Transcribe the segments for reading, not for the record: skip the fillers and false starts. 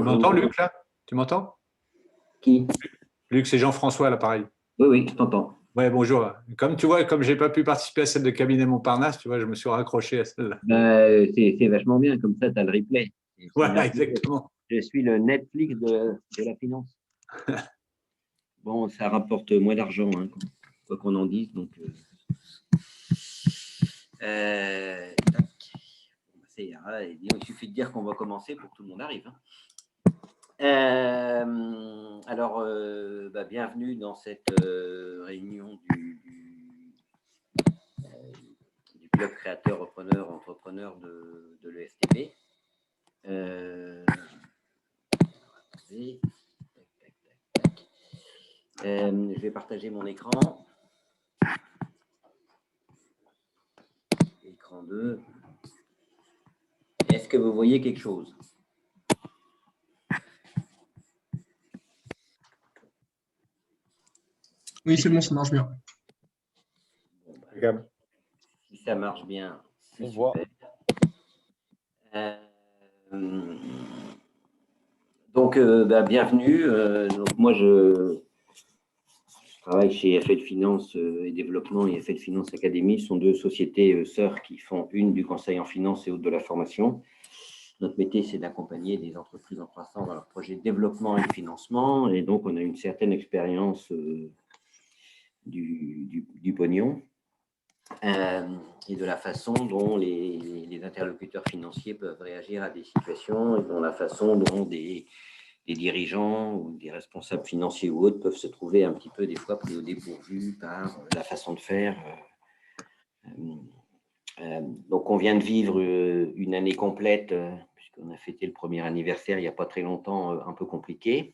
Tu bonjour. m'entends, Luc, là? Tu m'entends? Qui? Luc, c'est Jean-François, à l'appareil. Oui, oui, je t'entends. Ouais, bonjour. Comme tu vois, comme j'ai pas pu participer à celle de cabinet Montparnasse, tu vois, je me suis raccroché à celle-là. C'est vachement bien, comme ça, tu as le replay. Voilà, exactement. Je suis le Netflix de la finance. Bon, ça rapporte moins d'argent, hein, quoi qu'on en dise. Donc, tac. Il suffit de dire qu'on va commencer pour que tout le monde arrive. Hein. Bienvenue dans cette réunion du club créateur, repreneur, entrepreneur de l'ESTP. Je vais partager mon écran. Écran 2. Est-ce que vous voyez quelque chose? Oui, c'est bon, ça marche bien. Bon, si ça marche bien, c'est super. Bienvenue. Donc moi, je travaille chez FL Finance et Développement et FL Finance Academy. Ce sont deux sociétés sœurs qui font une du conseil en finance et autre de la formation. Notre métier, c'est d'accompagner des entreprises en croissance dans leur projet de développement et de financement. Et donc, on a une certaine expérience du pognon et de la façon dont les interlocuteurs financiers peuvent réagir à des situations et dont la façon dont des dirigeants ou des responsables financiers ou autres peuvent se trouver un petit peu des fois pris au dépourvu par la façon de faire. Donc, on vient de vivre une année complète, puisqu'on a fêté le premier anniversaire il n'y a pas très longtemps, un peu compliqué.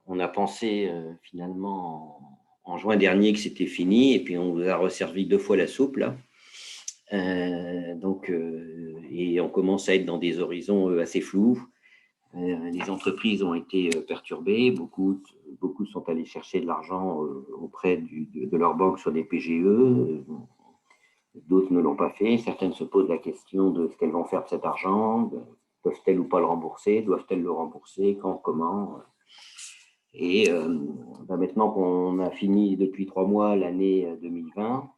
On a pensé finalement en juin dernier que c'était fini, et puis on vous a resservi 2 fois la soupe, là. Et on commence à être dans des horizons assez flous. Les entreprises ont été perturbées, beaucoup sont allés chercher de l'argent auprès de leur banque sur des PGE, d'autres ne l'ont pas fait, certaines se posent la question de ce qu'elles vont faire de cet argent, peuvent-elles ou pas le rembourser, doivent-elles le rembourser, quand, comment. Et maintenant qu'on a fini depuis 3 mois l'année 2020,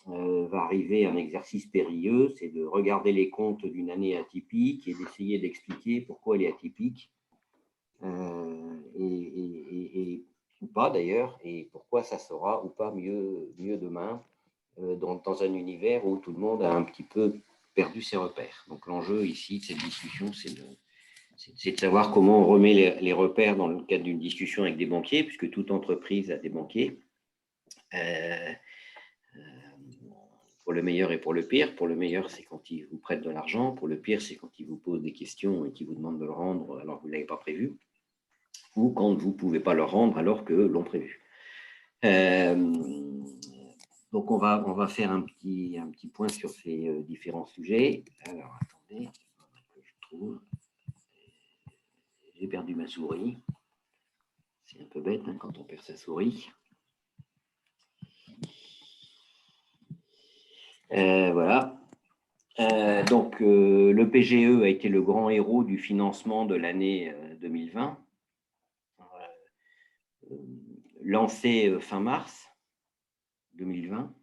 va arriver un exercice périlleux, c'est de regarder les comptes d'une année atypique et d'essayer d'expliquer pourquoi elle est atypique, ou pas d'ailleurs, et pourquoi ça sera ou pas mieux demain, dans un univers où tout le monde a un petit peu perdu ses repères. Donc l'enjeu ici de cette discussion, c'est de savoir comment on remet les repères dans le cadre d'une discussion avec des banquiers, puisque toute entreprise a des banquiers. Pour le meilleur et pour le pire. Pour le meilleur, c'est quand ils vous prêtent de l'argent. Pour le pire, c'est quand ils vous posent des questions et qu'ils vous demandent de le rendre alors que vous ne l'avez pas prévu. Ou quand vous ne pouvez pas le rendre alors que l'on prévu. Donc, on va faire un petit point sur ces différents sujets. Alors, attendez, que je trouve. J'ai perdu ma souris. C'est un peu bête hein, quand on perd sa souris. Voilà. Le PGE a été le grand héros du financement de l'année 2020, lancé fin mars 2020.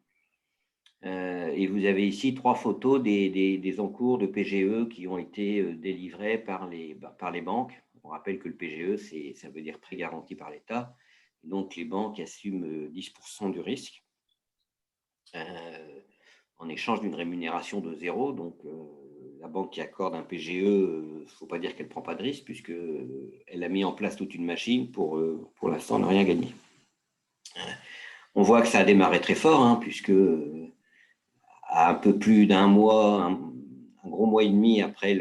Et vous avez ici 3 photos des encours de PGE qui ont été délivrés par les banques. On rappelle que le PGE, ça veut dire prêt garanti par l'État. Donc, les banques assument 10% du risque. En échange d'une rémunération de 0. Donc, la banque qui accorde un PGE, il ne faut pas dire qu'elle ne prend pas de risque, puisqu'elle a mis en place toute une machine pour l'instant ne rien gagner. On voit que ça a démarré très fort, hein, puisque à un peu plus d'un mois, un gros mois et demi après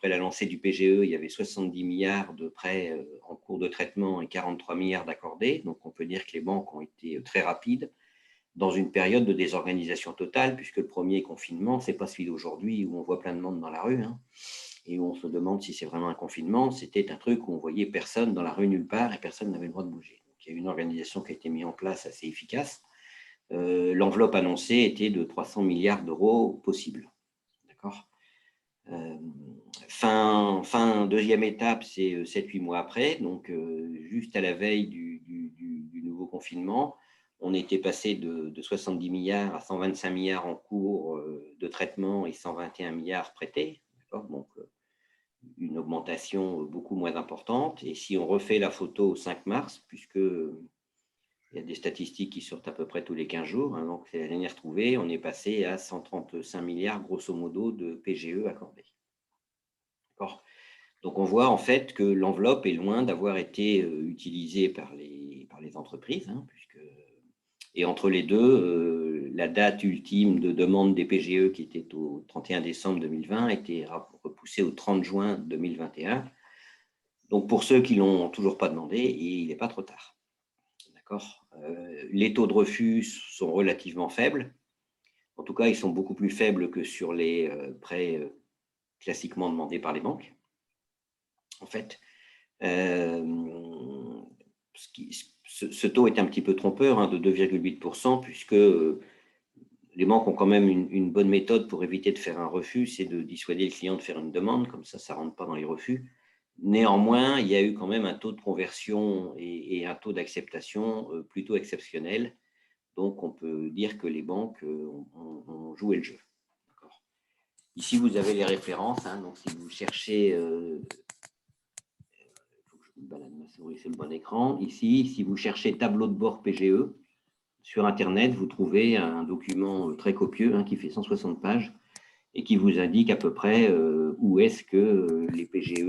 la lancée du PGE, il y avait 70 milliards de prêts en cours de traitement et 43 milliards d'accordés. Donc, on peut dire que les banques ont été très rapides dans une période de désorganisation totale, puisque le premier confinement, ce n'est pas celui d'aujourd'hui où on voit plein de monde dans la rue, hein, et où on se demande si c'est vraiment un confinement. C'était un truc où on voyait personne dans la rue nulle part et personne n'avait le droit de bouger. Donc, il y a une organisation qui a été mise en place assez efficace. L'enveloppe annoncée était de 300 milliards d'euros possible. D'accord ? Deuxième étape, c'est 7-8 mois après, donc juste à la veille du nouveau confinement, on était passé de 70 milliards à 125 milliards en cours de traitement et 121 milliards prêtés. Donc, une augmentation beaucoup moins importante. Et si on refait la photo au 5 mars, puisque il y a des statistiques qui sortent à peu près tous les 15 jours, hein, donc c'est la dernière trouvée, on est passé à 135 milliards, grosso modo, de PGE accordés. Donc, on voit en fait que l'enveloppe est loin d'avoir été utilisée par les entreprises, hein, et entre les deux, la date ultime de demande des PGE, qui était au 31 décembre 2020, a été repoussée au 30 juin 2021. Donc, pour ceux qui ne l'ont toujours pas demandé, il n'est pas trop tard. D'accord. Les taux de refus sont relativement faibles. En tout cas, ils sont beaucoup plus faibles que sur les prêts classiquement demandés par les banques. En fait, ce taux est un petit peu trompeur, hein, de 2,8%, puisque les banques ont quand même une bonne méthode pour éviter de faire un refus, c'est de dissuader le client de faire une demande, comme ça ne rentre pas dans les refus. Néanmoins, il y a eu quand même un taux de conversion et un taux d'acceptation plutôt exceptionnel. Donc, on peut dire que les banques ont joué le jeu. Ici, vous avez les références. Hein, donc, si vous cherchez, il faut que je me balade ma souris sur le bon écran. Ici, si vous cherchez tableau de bord PGE, sur Internet, vous trouvez un document très copieux, hein, qui fait 160 pages et qui vous indique à peu près où est-ce que les PGE,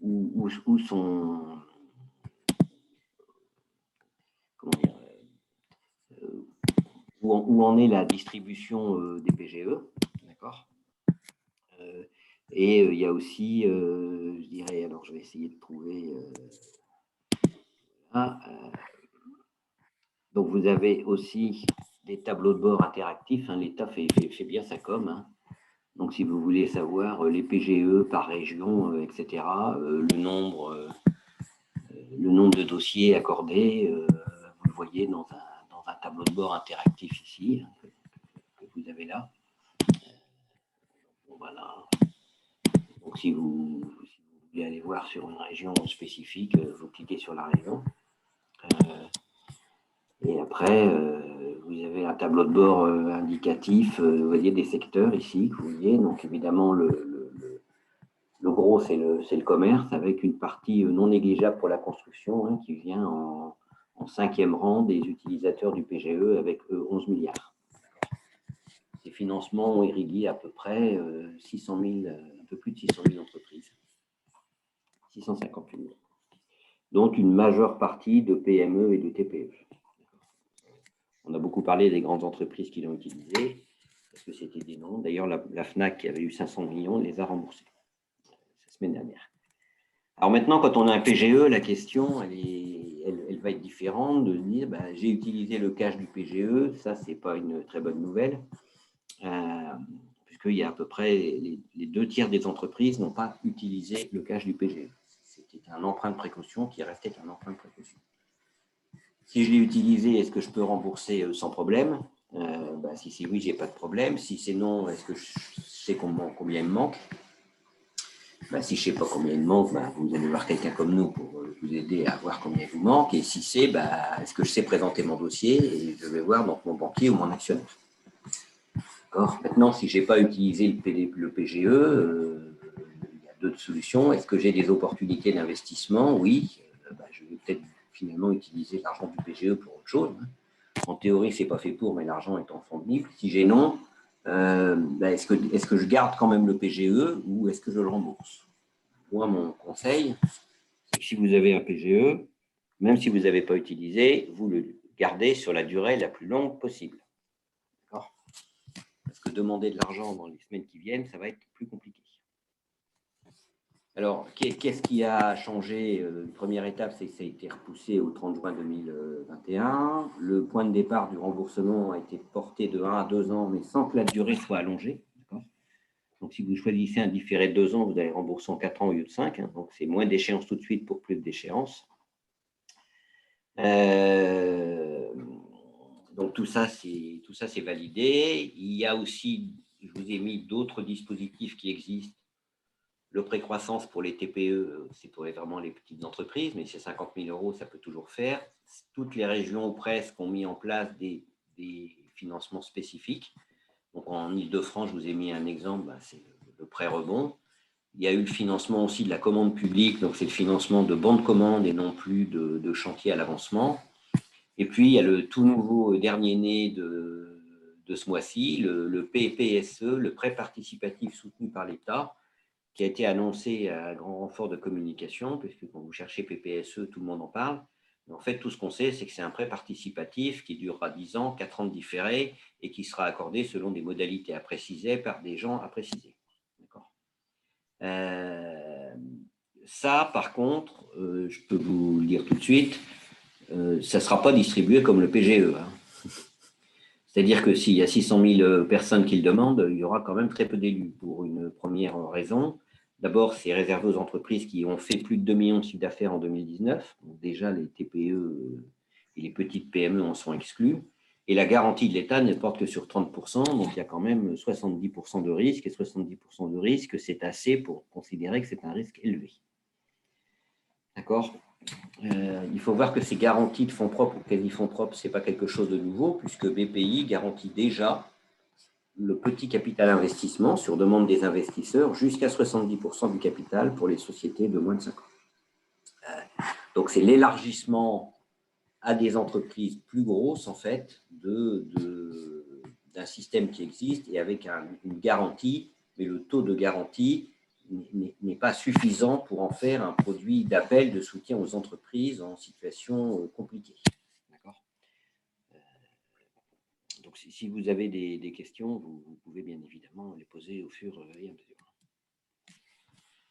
où sont, comment dire, où en est la distribution des PGE, d'accord. Et il y a aussi, je dirais, alors je vais essayer de trouver. Donc vous avez aussi des tableaux de bord interactifs. Hein, l'État fait bien sa com. Hein. Donc si vous voulez savoir les PGE par région, etc., le nombre de dossiers accordés, vous le voyez dans un tableau de bord interactif ici, hein, que vous avez là. Voilà. Donc si vous voulez aller voir sur une région spécifique, vous cliquez sur la région. Et après, vous avez un tableau de bord indicatif, vous voyez des secteurs ici que vous voyez. Donc évidemment, le gros, c'est le commerce, avec une partie non négligeable pour la construction, hein, qui vient en 5e rang des utilisateurs du PGE avec 11 milliards. Ces financements ont irrigué à peu près 600 000, un peu plus de 600 000 entreprises. 650 000. Donc une majeure partie de PME et de TPE. On a beaucoup parlé des grandes entreprises qui l'ont utilisé, parce que c'était des noms. D'ailleurs, la FNAC, qui avait eu 500 millions, les a remboursés la semaine dernière. Alors maintenant, quand on a un PGE, la question, elle va être différente, de se dire, j'ai utilisé le cash du PGE, ça, ce n'est pas une très bonne nouvelle, puisqu'il y a à peu près les 2/3 des entreprises n'ont pas utilisé le cash du PGE. C'était un emprunt de précaution qui restait un emprunt de précaution. Si je l'ai utilisé, est-ce que je peux rembourser sans problème? Si c'est oui, je n'ai pas de problème. Si c'est non, est-ce que je sais combien il me manque? Si je ne sais pas combien il me manque, vous allez voir quelqu'un comme nous pour vous aider à voir combien il vous manque. Et si c'est, est-ce que je sais présenter mon dossier? Et je vais voir donc mon banquier ou mon actionnaire. Maintenant, si je n'ai pas utilisé le PGE, il y a d'autres solutions. Est-ce que j'ai des opportunités d'investissement? Oui. Je vais peut-être finalement utiliser l'argent du PGE pour autre chose. En théorie, ce n'est pas fait pour, mais l'argent est disponible. Si j'ai non, est-ce que je garde quand même le PGE ou est-ce que je le rembourse? Moi, mon conseil, c'est que si vous avez un PGE, même si vous n'avez pas utilisé, vous le gardez sur la durée la plus longue possible. D'accord? Parce que demander de l'argent dans les semaines qui viennent, ça va être plus compliqué. Alors, qu'est-ce qui a changé? Première étape, c'est que ça a été repoussé au 30 juin 2021. Le point de départ du remboursement a été porté de 1 à 2 ans, mais sans que la durée soit allongée. Donc, si vous choisissez un différé de 2 ans, vous allez rembourser en 4 ans au lieu de 5. Hein, donc, c'est moins d'échéance tout de suite pour plus de d'échéance. Donc, tout ça, c'est validé. Il y a aussi, je vous ai mis d'autres dispositifs qui existent. Le pré-croissance pour les TPE, c'est pour vraiment les petites entreprises, mais c'est 50 000 euros, ça peut toujours faire. Toutes les régions ou presque ont mis en place des financements spécifiques. Donc, en Île-de-France, je vous ai mis un exemple, c'est le prêt rebond. Il y a eu le financement aussi de la commande publique, donc c'est le financement de bons de commande et non plus de chantier à l'avancement. Et puis, il y a le tout nouveau dernier né de ce mois-ci, le PPSE, le prêt participatif soutenu par l'État, qui a été annoncé à grand renfort de communication, puisque quand vous cherchez PPSE, tout le monde en parle. Mais en fait, tout ce qu'on sait, c'est que c'est un prêt participatif qui durera 10 ans, 4 ans de différé, et qui sera accordé selon des modalités à préciser par des gens à préciser. D'accord. Ça, par contre, je peux vous le dire tout de suite, ça ne sera pas distribué comme le PGE. Hein. C'est-à-dire que s'il y a 600 000 personnes qui le demandent, il y aura quand même très peu d'élus pour une première raison. D'abord, c'est réservé aux entreprises qui ont fait plus de 2 millions de chiffre d'affaires en 2019. Donc déjà, les TPE et les petites PME en sont exclus. Et la garantie de l'État ne porte que sur 30%, donc il y a quand même 70% de risque. Et 70% de risque, c'est assez pour considérer que c'est un risque élevé. D'accord ? Il faut voir que ces garanties de fonds propres ou quasi-fonds propres, ce n'est pas quelque chose de nouveau, puisque BPI garantit déjà le petit capital investissement sur demande des investisseurs jusqu'à 70% du capital pour les sociétés de moins de 5 ans. Donc, c'est l'élargissement à des entreprises plus grosses, en fait, d'un système qui existe et avec une garantie, mais le taux de garantie n'est pas suffisant pour en faire un produit d'appel de soutien aux entreprises en situation compliquée. D'accord. Donc, si vous avez des questions, vous pouvez bien évidemment les poser au fur et à mesure.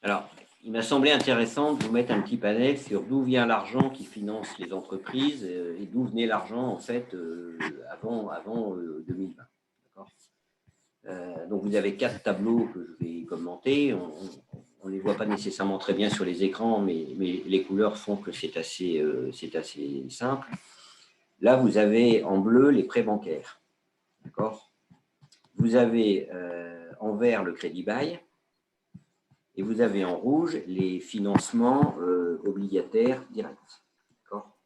Alors, il m'a semblé intéressant de vous mettre un petit panel sur d'où vient l'argent qui finance les entreprises et d'où venait l'argent, en fait, avant 2020. D'accord. Donc, vous avez 4 tableaux que je vais commenter. On ne les voit pas nécessairement très bien sur les écrans, mais les couleurs font que c'est assez simple. Là, vous avez en bleu les prêts bancaires. D'accord. Vous avez en vert le crédit bail et vous avez en rouge les financements obligataires directs. D'accord.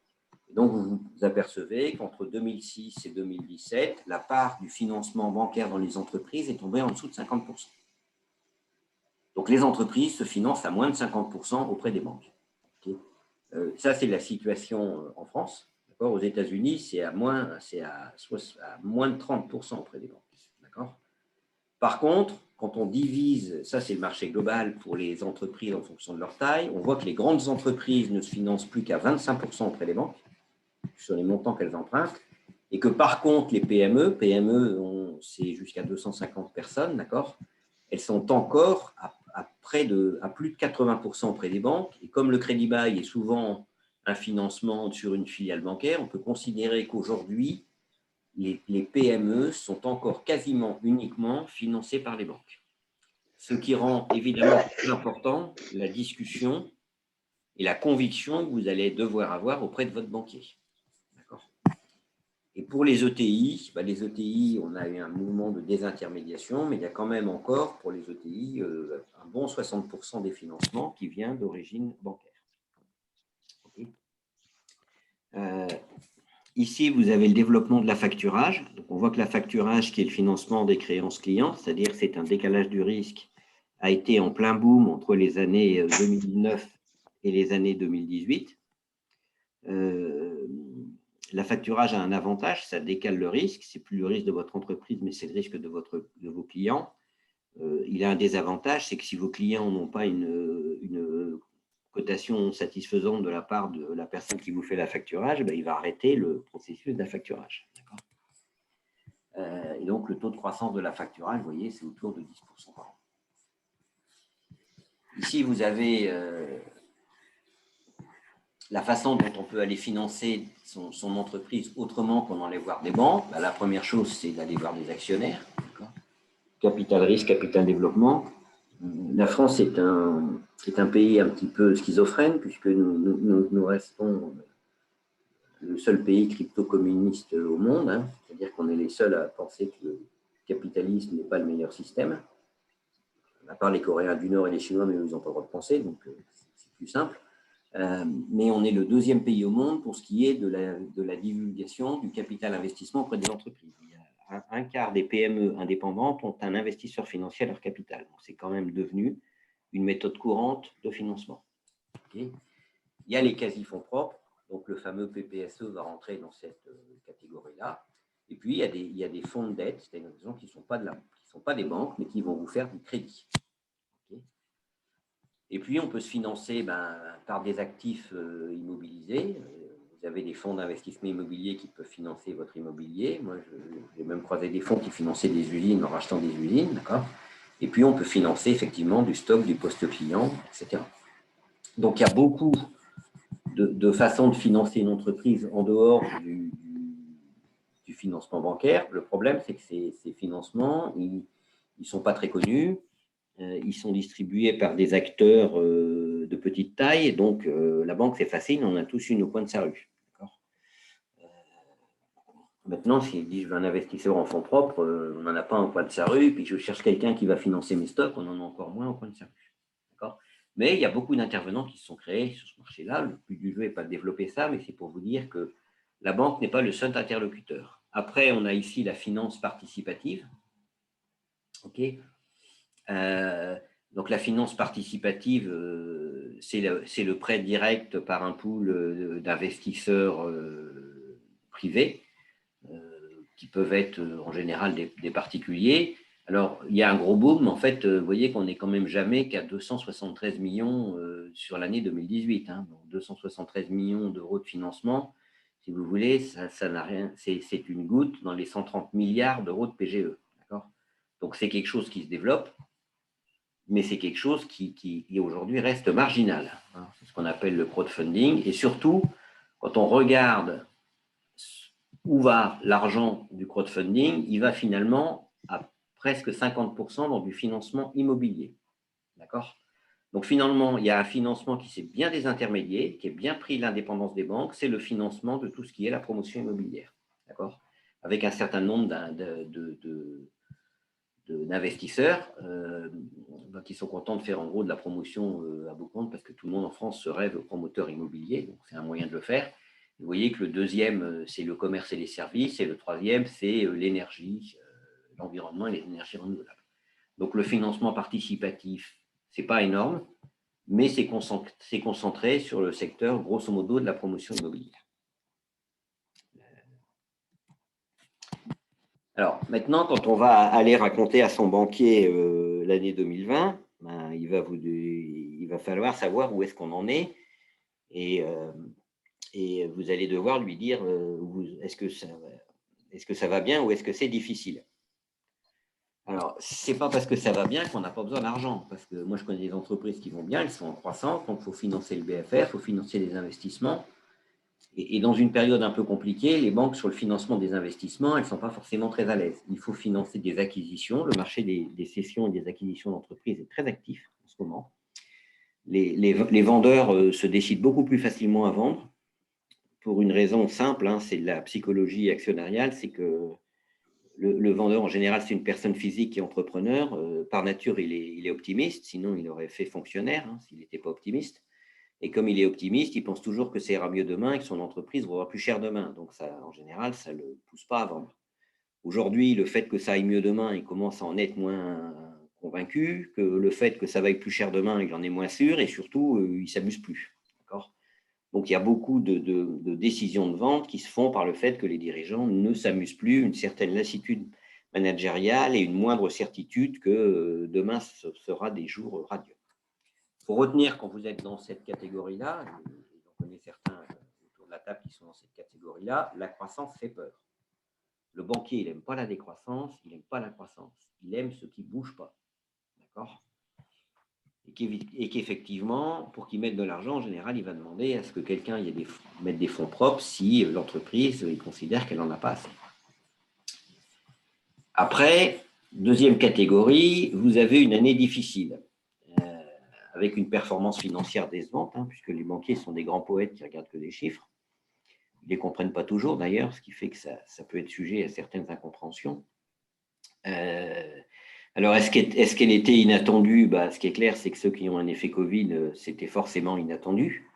Et donc, vous vous apercevez qu'entre 2006 et 2017, la part du financement bancaire dans les entreprises est tombée en dessous de 50%. Donc, les entreprises se financent à moins de 50% auprès des banques. Okay. Ça, c'est la situation en France. Aux États-Unis, c'est à moins de 30% auprès des banques. D'accord. Par contre, quand on divise, ça c'est le marché global pour les entreprises en fonction de leur taille, on voit que les grandes entreprises ne se financent plus qu'à 25% auprès des banques, sur les montants qu'elles empruntent, et que par contre, les PME, c'est jusqu'à 250 personnes, d'accord, elles sont encore à plus de 80% auprès des banques, et comme le crédit bail est souvent un financement sur une filiale bancaire, on peut considérer qu'aujourd'hui, les PME sont encore quasiment uniquement financées par les banques. Ce qui rend évidemment plus important la discussion et la conviction que vous allez devoir avoir auprès de votre banquier. D'accord. Et pour les ETI, les ETI, on a eu un mouvement de désintermédiation, mais il y a quand même encore, pour les ETI, un bon 60% des financements qui vient d'origine bancaire. Okay. Ici, vous avez le développement de la facturage. Donc, on voit que la facturage, qui est le financement des créances clients, c'est-à-dire que c'est un décalage du risque, a été en plein boom entre les années 2009 et les années 2018. La facturage a un avantage, ça décale le risque. Ce n'est plus le risque de votre entreprise, mais c'est le risque de vos clients. Il a un désavantage, c'est que si vos clients n'ont pas une cotation satisfaisante de la part de la personne qui vous fait la facturage, il va arrêter le processus d'affacturage. Et donc, le taux de croissance de la facturage, vous voyez, c'est autour de 10% par an. Ici, vous avez la façon dont on peut aller financer son entreprise autrement qu'en allant voir des banques. La première chose, c'est d'aller voir des actionnaire. Capital risque, capital développement. La France est un pays un petit peu schizophrène puisque nous restons le seul pays crypto-communiste au monde. Hein. C'est-à-dire qu'on est les seuls à penser que capitalisme n'est pas le meilleur système, à part les Coréens du Nord et les Chinois, mais eux, ils n'ont pas le droit de penser, donc c'est plus simple. Mais on est le deuxième pays au monde pour ce qui est de la divulgation du capital investissement auprès des entreprises. Il y a un quart des PME indépendantes ont un investisseur financier à leur capital. Donc, c'est quand même devenu une méthode courante de financement. Okay. Il y a les quasi-fonds propres, donc le fameux PPSE va rentrer dans cette catégorie-là. Et puis, il y a des fonds de dette, c'est-à-dire des gens qui ne sont pas des banques, mais qui vont vous faire du crédit. Okay. Et puis, on peut se financer par des actifs immobilisés. Vous avez des fonds d'investissement immobilier qui peuvent financer votre immobilier. Moi, j'ai même croisé des fonds qui finançaient des usines en rachetant des usines, d'accord. Et puis, on peut financer effectivement du stock, du poste client, etc. Donc, il y a beaucoup de façons de financer une entreprise en dehors du financement bancaire. Le problème, c'est que ces financements, ils ne sont pas très connus. Ils sont distribués par des acteurs de petite taille. Et donc, la banque, c'est facile, on a tous une au coin de sa rue. Maintenant, s'il dit je veux un investisseur en fonds propres, on n'en a pas un coin de sa rue, puis je cherche quelqu'un qui va financer mes stocks, on en a encore moins au coin de sa rue. Mais il y a beaucoup d'intervenants qui se sont créés sur ce marché-là. Le but du jeu n'est pas de développer ça, mais c'est pour vous dire que la banque n'est pas le seul interlocuteur. Après, on a ici la finance participative. OK. Donc, la finance participative, c'est le prêt direct par un pool d'investisseurs privés qui peuvent être en général des particuliers. Alors, il y a un gros boom. En fait, vous voyez qu'on n'est quand même jamais qu'à 273 millions sur l'année 2018. Hein. Donc, 273 millions d'euros de financement, si vous voulez, ça n'a rien. C'est une goutte dans les 130 milliards d'euros de PGE. Donc, c'est quelque chose qui se développe, mais c'est quelque chose qui aujourd'hui reste marginal. Hein. C'est ce qu'on appelle le crowdfunding. Et surtout, quand on regarde où va l'argent du crowdfunding, il va finalement à presque 50% dans du financement immobilier. D'accord ? Donc finalement, il y a un financement qui s'est bien désintermédié, qui est bien pris l'indépendance des banques, c'est le financement de tout ce qui est la promotion immobilière. D'accord ? Avec un certain nombre d'investisseurs qui sont contents de faire en gros de la promotion à beau compte parce que tout le monde en France se rêve promoteur immobilier, donc c'est un moyen de le faire. Vous voyez que le deuxième, c'est le commerce et les services, et le troisième, c'est l'énergie, l'environnement et les énergies renouvelables. Donc, le financement participatif, ce n'est pas énorme, mais c'est concentré sur le secteur, grosso modo, de la promotion immobilière. Alors, maintenant, quand on va aller raconter à son banquier l'année 2020, il va falloir savoir où est-ce qu'on en est et vous allez devoir lui dire est-ce que ça va bien ou est-ce que c'est difficile. Alors, ce n'est pas parce que ça va bien qu'on n'a pas besoin d'argent, parce que moi, je connais des entreprises qui vont bien, elles sont en croissance, donc il faut financer le BFR, il faut financer les investissements. Et dans une période un peu compliquée, les banques, sur le financement des investissements, elles ne sont pas forcément très à l'aise. Il faut financer des acquisitions. Le marché des cessions et des acquisitions d'entreprises est très actif en ce moment. Les vendeurs se décident beaucoup plus facilement à vendre pour une raison simple, hein, c'est de la psychologie actionnariale, c'est que le vendeur, en général, c'est une personne physique qui est entrepreneur. Par nature, il est optimiste, sinon il aurait fait fonctionnaire hein, s'il n'était pas optimiste. Et comme il est optimiste, il pense toujours que ça ira mieux demain et que son entreprise vaudra plus cher demain. Donc, ça, en général, ça ne le pousse pas à vendre. Aujourd'hui, le fait que ça aille mieux demain, il commence à en être moins convaincu, que le fait que ça va être plus cher demain, il en est moins sûr, et surtout, il ne s'amuse plus. D'accord ? Donc, il y a beaucoup de décisions de vente qui se font par le fait que les dirigeants ne s'amusent plus, une certaine lassitude managériale et une moindre certitude que demain ce sera des jours radieux. Il faut retenir quand vous êtes dans cette catégorie-là, et j'en connais certains autour de la table qui sont dans cette catégorie-là, la croissance fait peur. Le banquier, il n'aime pas la décroissance, il n'aime pas la croissance, il aime ce qui ne bouge pas. D'accord ? Et qu'effectivement, pour qu'il mette de l'argent, en général, il va demander à ce que quelqu'un mette des fonds propres si l'entreprise il considère qu'elle n'en a pas assez. Après, deuxième catégorie, vous avez une année difficile, avec une performance financière décevante, hein, puisque les banquiers sont des grands poètes qui ne regardent que des chiffres. Ils ne les comprennent pas toujours, d'ailleurs, ce qui fait que ça peut être sujet à certaines incompréhensions. Alors, est-ce qu'elle était inattendue? Ce qui est clair, c'est que ceux qui ont un effet Covid, c'était forcément inattendu.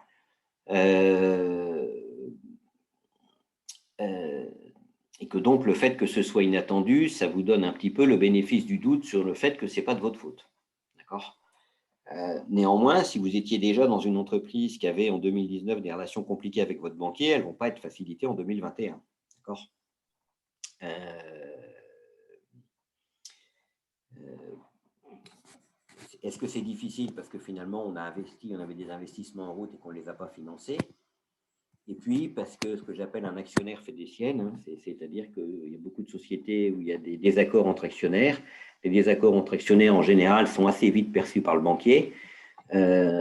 Et que donc, le fait que ce soit inattendu, ça vous donne un petit peu le bénéfice du doute sur le fait que ce n'est pas de votre faute. D'accord ? Néanmoins, si vous étiez déjà dans une entreprise qui avait en 2019 des relations compliquées avec votre banquier, elles ne vont pas être facilitées en 2021. D'accord ? Est-ce que c'est difficile parce que finalement on a investi, on avait des investissements en route et qu'on ne les a pas financés? Et puis parce que ce que j'appelle un actionnaire fait des siennes, hein, c'est-à-dire qu'il y a beaucoup de sociétés où il y a des désaccords entre actionnaires. Les désaccords entre actionnaires en général sont assez vite perçus par le banquier,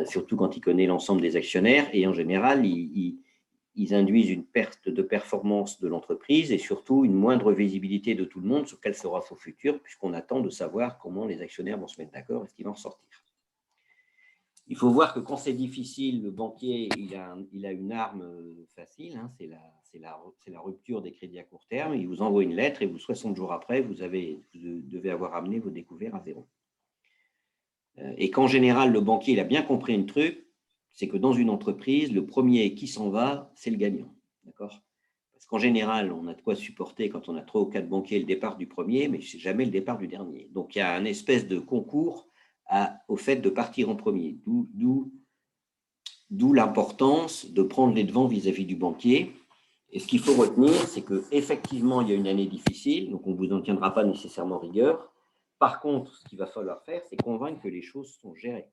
surtout quand il connaît l'ensemble des actionnaires, et en général ils induisent une perte de performance de l'entreprise et surtout une moindre visibilité de tout le monde sur quel sera son futur, puisqu'on attend de savoir comment les actionnaires vont se mettre d'accord et ce qui va en sortir. Il faut voir que quand c'est difficile, le banquier il a une arme facile, hein, c'est la rupture des crédits à court terme. Il vous envoie une lettre et 60 jours après, vous devez avoir amené vos découverts à zéro. Et qu'en général, le banquier il a bien compris un truc, c'est que dans une entreprise, le premier qui s'en va, c'est le gagnant. D'accord ? Parce qu'en général, on a de quoi supporter quand on a 3 ou 4 banquiers le départ du premier, mais ce n'est jamais le départ du dernier. Donc, il y a un espèce de concours au fait de partir en premier. D'où l'importance de prendre les devants vis-à-vis du banquier. Et ce qu'il faut retenir, c'est qu'effectivement, il y a une année difficile, donc on ne vous en tiendra pas nécessairement rigueur. Par contre, ce qu'il va falloir faire, c'est convaincre que les choses sont gérées.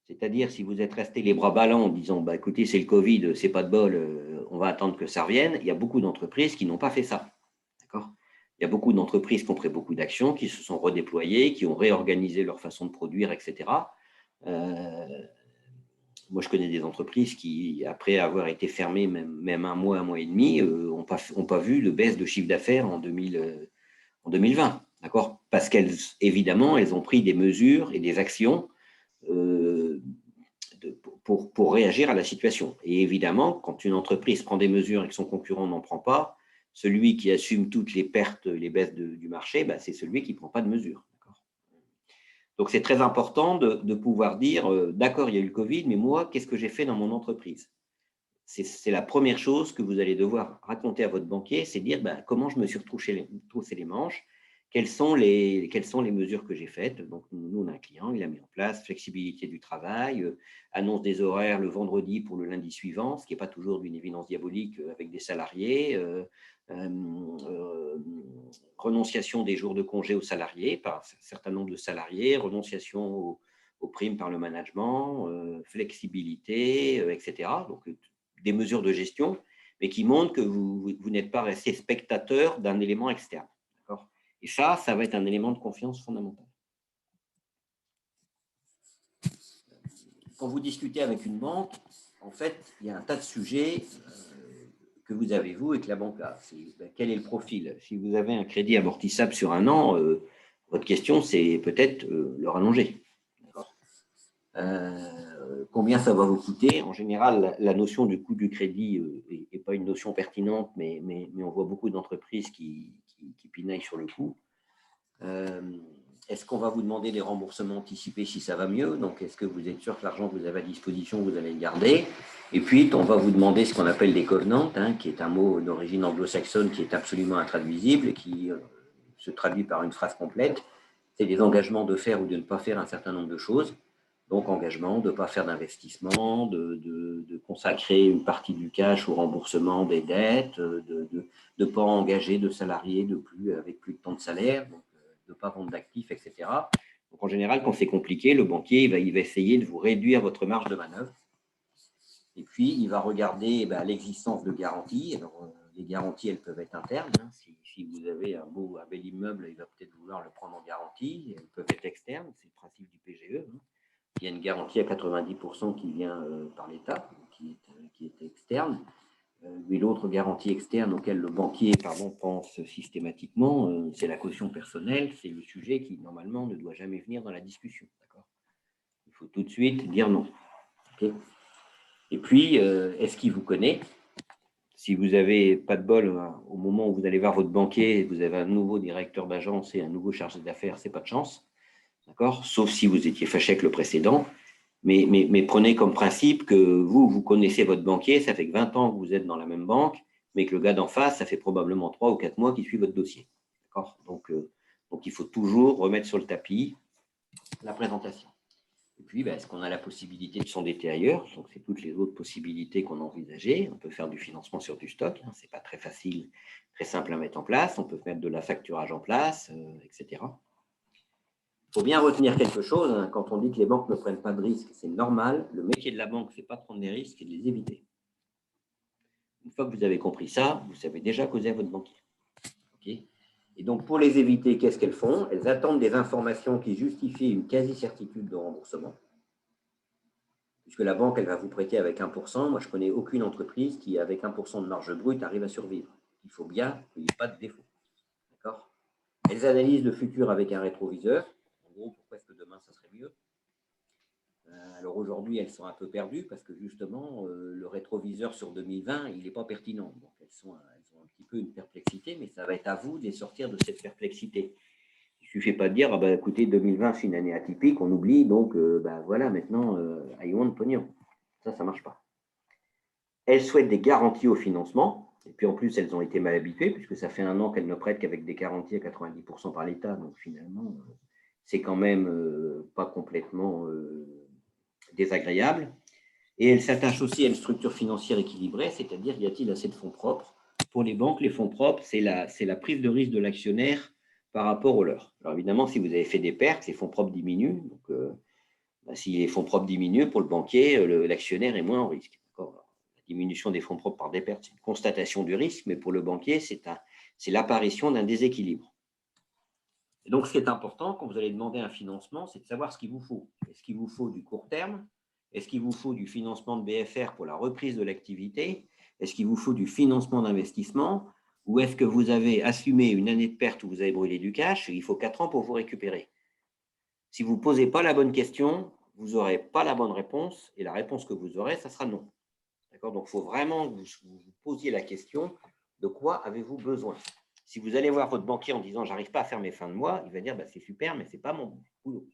C'est-à-dire, si vous êtes resté les bras ballants en disant « écoutez, c'est le Covid, c'est pas de bol, on va attendre que ça revienne », il y a beaucoup d'entreprises qui n'ont pas fait ça. D'accord ? Il y a beaucoup d'entreprises qui ont pris beaucoup d'actions, qui se sont redéployées, qui ont réorganisé leur façon de produire, etc. Moi, je connais des entreprises qui, après avoir été fermées même un mois et demi, n'ont pas vu de baisse de chiffre d'affaires en 2020. D'accord ? Parce évidemment, elles ont pris des mesures et des actions pour réagir à la situation. Et évidemment, quand une entreprise prend des mesures et que son concurrent n'en prend pas, celui qui assume toutes les pertes, les baisses du marché, c'est celui qui ne prend pas de mesures. Donc, c'est très important de pouvoir dire, d'accord, il y a eu le Covid, mais moi, qu'est-ce que j'ai fait dans mon entreprise ? C'est la première chose que vous allez devoir raconter à votre banquier, c'est dire comment je me suis retroussé les manches, quelles sont les mesures que j'ai faites. Donc, nous, on a un client, il a mis en place flexibilité du travail, annonce des horaires le vendredi pour le lundi suivant, ce qui n'est pas toujours d'une évidence diabolique avec des salariés, renonciation des jours de congé aux salariés par un certain nombre de salariés, renonciation aux primes par le management, flexibilité, etc. Donc, des mesures de gestion, mais qui montrent que vous n'êtes pas resté spectateur d'un élément externe. D'accord ? Et ça va être un élément de confiance fondamental. Quand vous discutez avec une banque, en fait, il y a un tas de sujets que vous avez, vous, et que la banque a. Quel est le profil ? Si vous avez un crédit amortissable sur 1 an, votre question, c'est peut-être le rallonger. D'accord ? Combien ça va vous coûter ? En général, la notion du coût du crédit n'est pas une notion pertinente, mais on voit beaucoup d'entreprises qui pinaillent sur le coût. Est-ce qu'on va vous demander des remboursements anticipés si ça va mieux ? Donc, est-ce que vous êtes sûr que l'argent que vous avez à disposition, vous allez le garder ? Et puis, on va vous demander ce qu'on appelle des covenants, qui est un mot d'origine anglo-saxonne qui est absolument intraduisible et qui se traduit par une phrase complète. C'est des engagements de faire ou de ne pas faire un certain nombre de choses. Donc, engagement de ne pas faire d'investissement, de consacrer une partie du cash au remboursement des dettes, de ne pas engager de salariés avec plus de temps de salaire, donc de ne pas vendre d'actifs, etc. Donc, en général, quand c'est compliqué, le banquier il va essayer de vous réduire votre marge de manœuvre. Et puis, il va regarder l'existence de garanties. Alors, les garanties, elles peuvent être internes. Si vous avez un bel immeuble, il va peut-être vouloir le prendre en garantie. Elles peuvent être externes. C'est le principe du PGE. Il y a une garantie à 90% qui vient par l'État, qui est externe. Mais l'autre garantie externe auquel le banquier pense systématiquement, c'est la caution personnelle. C'est le sujet qui, normalement, ne doit jamais venir dans la discussion. D'accord ? Il faut tout de suite dire non. Okay ? Et puis, est-ce qu'il vous connaît ? si vous n'avez pas de bol, au moment où vous allez voir votre banquier, vous avez un nouveau directeur d'agence et un nouveau chargé d'affaires, ce n'est pas de chance. D'accord? Sauf si vous étiez fâché avec le précédent. Mais prenez comme principe que vous connaissez votre banquier, ça fait que 20 ans que vous êtes dans la même banque, mais que le gars d'en face, ça fait probablement 3 ou 4 mois qu'il suit votre dossier. D'accord? Donc, il faut toujours remettre sur le tapis la présentation. Et puis, est-ce qu'on a la possibilité de s'endetter ailleurs? Donc, c'est toutes les autres possibilités qu'on a envisagées. On peut faire du financement sur du stock. Ce n'est pas très facile, très simple à mettre en place. On peut mettre de la facturage en place, etc. Il faut bien retenir quelque chose. Quand on dit que les banques ne prennent pas de risques, c'est normal. Le métier de la banque, ce n'est pas de prendre des risques et de les éviter. Une fois que vous avez compris ça, vous savez déjà causer à votre banquier. Okay? Et donc, pour les éviter, qu'est-ce qu'elles font? Elles attendent des informations qui justifient une quasi-certitude de remboursement. Puisque la banque, elle va vous prêter avec 1%. Moi, je ne connais aucune entreprise qui, avec 1% de marge brute, arrive à survivre. Il faut bien qu'il n'y ait pas de défaut. D'accord? Elles analysent le futur avec un rétroviseur. En gros, pourquoi est-ce que demain, ça serait mieux? Alors aujourd'hui, elles sont un peu perdues parce que justement, le rétroviseur sur 2020, il n'est pas pertinent. Donc, elles ont un petit peu une perplexité, mais ça va être à vous de les sortir de cette perplexité. Il ne suffit pas de dire, écoutez, 2020, c'est une année atypique, on oublie, donc voilà, maintenant, I want pognon. Ça ne marche pas. Elles souhaitent des garanties au financement, et puis en plus, elles ont été mal habituées, puisque ça fait 1 an qu'elles ne prêtent qu'avec des garanties à 90% par l'État, donc finalement, c'est quand même pas complètement désagréable. Et elles s'attachent aussi à une structure financière équilibrée, c'est-à-dire, y a-t-il assez de fonds propres? Pour les banques, les fonds propres, c'est la prise de risque de l'actionnaire par rapport au leur. Alors évidemment, si vous avez fait des pertes, les fonds propres diminuent. Donc, si les fonds propres diminuent, pour le banquier, l'actionnaire est moins en risque. La diminution des fonds propres par des pertes, c'est une constatation du risque, mais pour le banquier, c'est l'apparition d'un déséquilibre. Et donc, ce qui est important, quand vous allez demander un financement, c'est de savoir ce qu'il vous faut. Est-ce qu'il vous faut du court terme? Est-ce qu'il vous faut du financement de BFR pour la reprise de l'activité? Est-ce qu'il vous faut du financement d'investissement? Ou est-ce que vous avez assumé une année de perte où vous avez brûlé du cash et il faut 4 ans pour vous récupérer? Si vous ne posez pas la bonne question, vous n'aurez pas la bonne réponse et la réponse que vous aurez, ça sera non. D'accord? Donc, il faut vraiment que vous posiez la question de quoi avez-vous besoin? Si vous allez voir votre banquier en disant « j'arrive pas à faire mes fins de mois », il va dire « c'est super, mais ce n'est pas mon boulot ».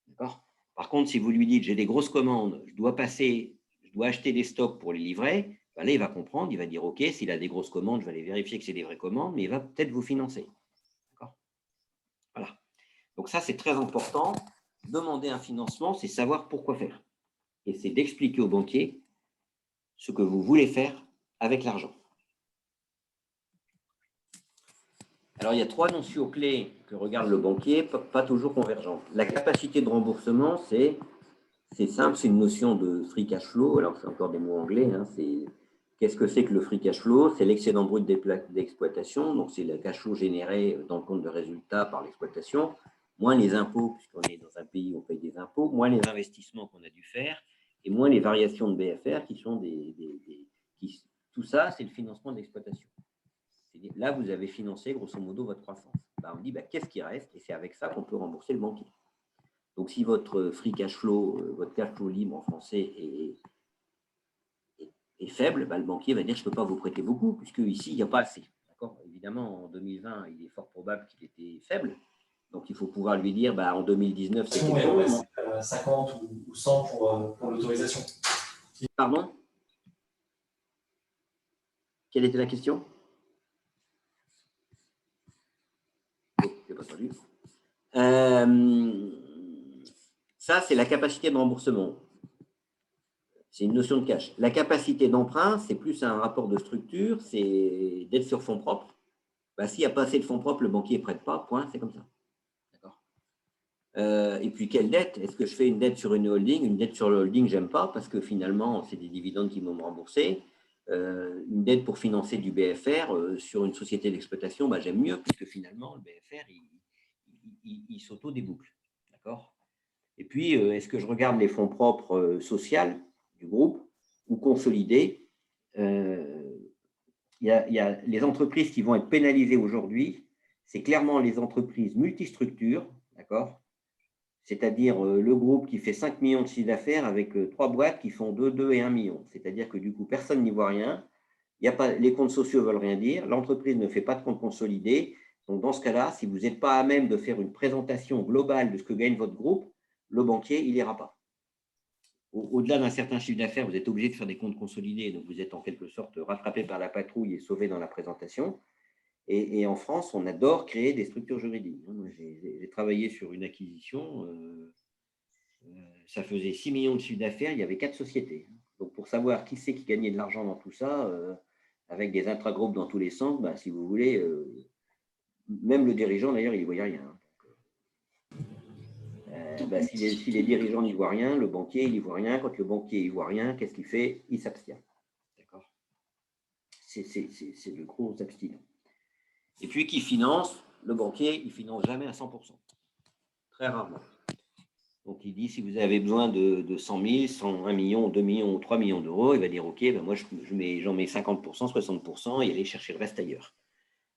D'accord? Par contre, si vous lui dites « j'ai des grosses commandes, je dois acheter des stocks pour les livrer », là, il va comprendre, il va dire « ok, s'il a des grosses commandes, je vais aller vérifier que c'est des vraies commandes, mais il va peut-être vous financer. » D'accord? Voilà. Donc ça, c'est très important. Demander un financement, c'est savoir pourquoi faire. Et c'est d'expliquer au banquier ce que vous voulez faire avec l'argent. Alors, il y a 3 notions clés que regarde le banquier, pas toujours convergentes. La capacité de remboursement, c'est simple, c'est une notion de free cash flow. Alors, c'est encore des mots anglais. Qu'est-ce que c'est que le free cash flow? C'est l'excédent brut d'exploitation. Donc, c'est le cash flow généré dans le compte de résultat par l'exploitation, moins les impôts, puisqu'on est dans un pays où on paye des impôts, moins les investissements qu'on a dû faire, et moins les variations de BFR qui sont tout ça, c'est le financement de l'exploitation. Là, vous avez financé grosso modo votre croissance. On dit qu'est-ce qui reste? Et c'est avec ça qu'on peut rembourser le banquier. Donc, si votre free cash flow, votre cash flow libre en français est faible, le banquier va dire je ne peux pas vous prêter beaucoup, puisque ici, il n'y a pas assez. Évidemment, en 2020, il est fort probable qu'il était faible. Donc, il faut pouvoir lui dire en 2019, c'est quelque chose. 50 ou 100 pour l'autorisation. Pardon? Quelle était la question? Je n'ai pas entendu. Ça, c'est la capacité de remboursement. C'est une notion de cash. La capacité d'emprunt, c'est plus un rapport de structure, c'est d'être sur fonds propres. S'il n'y a pas assez de fonds propres, le banquier ne prête pas, point, c'est comme ça. D'accord. Et puis, quelle dette? Est-ce que je fais une dette sur une holding? Une dette sur le holding, je n'aime pas, parce que finalement, c'est des dividendes qui vont me rembourser. Une dette pour financer du BFR sur une société d'exploitation, j'aime mieux, puisque finalement, le BFR, il s'auto-déboucle. D'accord. Et puis, est-ce que je regarde les fonds propres sociaux du groupe ou consolidés? Il y a les entreprises qui vont être pénalisées aujourd'hui, c'est clairement les entreprises multistructures, d'accord? C'est-à-dire le groupe qui fait 5 millions de chiffre d'affaires avec 3 boîtes qui font 2 et 1 million. C'est-à-dire que du coup, personne n'y voit rien. Les comptes sociaux ne veulent rien dire. L'entreprise ne fait pas de compte consolidé. Donc, dans ce cas-là, si vous n'êtes pas à même de faire une présentation globale de ce que gagne votre groupe, le banquier, il n'ira pas. Au-delà d'un certain chiffre d'affaires, vous êtes obligé de faire des comptes consolidés. Donc, vous êtes en quelque sorte rattrapé par la patrouille et sauvé dans la présentation. Et en France, on adore créer des structures juridiques. J'ai travaillé sur une acquisition. Ça faisait 6 millions de chiffre d'affaires. Il y avait 4 sociétés. Donc, pour savoir qui c'est qui gagnait de l'argent dans tout ça, avec des intragroupes dans tous les sens, si vous voulez, même le dirigeant, d'ailleurs, il n'y voyait rien. Si les dirigeants n'y voient rien, le banquier, il n'y voit rien. Quand le banquier n'y voit rien, qu'est-ce qu'il fait? Il s'abstient. D'accord? C'est le gros abstinent. Et puis, qui finance? Le banquier, il ne finance jamais à 100%. Très rarement. Donc, il dit, si vous avez besoin de 100 000, 101 millions, 2 millions ou 3 millions d'euros, il va dire, OK, moi, j'en mets 50%, 60% et aller chercher le reste ailleurs.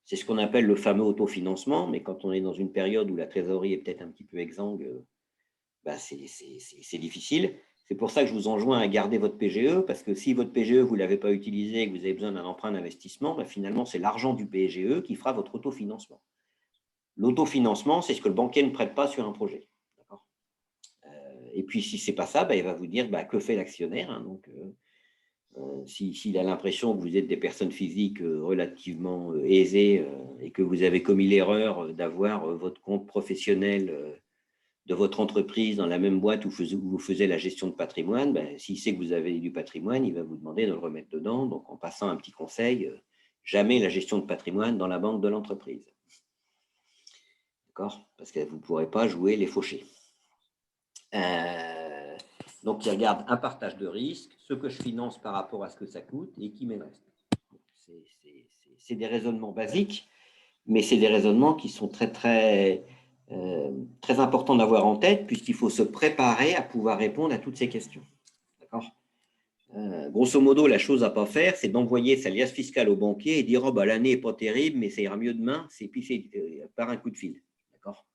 C'est ce qu'on appelle le fameux autofinancement, mais quand on est dans une période où la trésorerie est peut-être un petit peu exsangue, c'est difficile. C'est pour ça que je vous enjoins à garder votre PGE, parce que si votre PGE, vous ne l'avez pas utilisé et que vous avez besoin d'un emprunt d'investissement, finalement, c'est l'argent du PGE qui fera votre autofinancement. L'autofinancement, c'est ce que le banquier ne prête pas sur un projet. Et puis, si ce n'est pas ça, il va vous dire que fait l'actionnaire. S'il a l'impression que vous êtes des personnes physiques relativement aisées et que vous avez commis l'erreur d'avoir votre compte professionnel de votre entreprise dans la même boîte où vous faisiez la gestion de patrimoine, s'il sait que vous avez du patrimoine, il va vous demander de le remettre dedans. Donc, en passant un petit conseil, jamais la gestion de patrimoine dans la banque de l'entreprise. D'accord? Parce que vous ne pourrez pas jouer les fauchés. Donc, il regarde un partage de risque, ce que je finance par rapport à ce que ça coûte et qui m'en reste. C'est des raisonnements basiques, mais c'est des raisonnements qui sont très importants d'avoir en tête, puisqu'il faut se préparer à pouvoir répondre à toutes ces questions. D'accord ? Grosso modo, la chose à ne pas faire, c'est d'envoyer sa liasse fiscale au banquier et dire l'année n'est pas terrible, mais ça ira mieux demain, c'est par un coup de fil. D'accord ?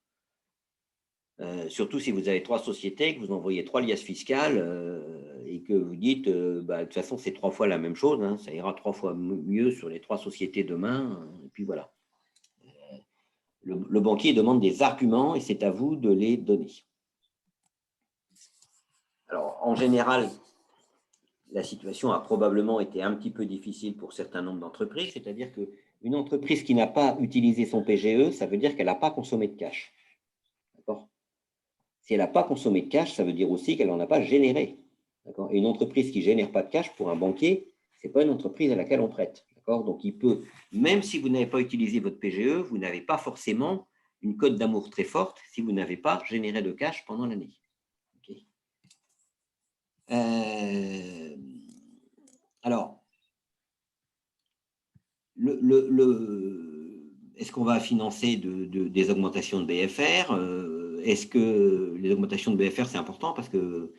Surtout si vous avez 3 sociétés, que vous envoyez 3 liasses fiscales et que vous dites de toute façon, c'est 3 fois la même chose, ça ira 3 fois mieux sur les 3 sociétés demain, et puis voilà. Le banquier demande des arguments et c'est à vous de les donner. Alors, en général, la situation a probablement été un petit peu difficile pour certains nombres d'entreprises, c'est-à-dire qu'une entreprise qui n'a pas utilisé son PGE, ça veut dire qu'elle n'a pas consommé de cash. D'accord ? Si elle n'a pas consommé de cash, ça veut dire aussi qu'elle n'en a pas généré. Et une entreprise qui ne génère pas de cash, pour un banquier, ce n'est pas une entreprise à laquelle on prête. Donc, il peut, même si vous n'avez pas utilisé votre PGE, vous n'avez pas forcément une cote d'amour très forte si vous n'avez pas généré de cash pendant l'année. Okay. Alors, est-ce qu'on va financer des augmentations de BFR? Est-ce que les augmentations de BFR, c'est important parce que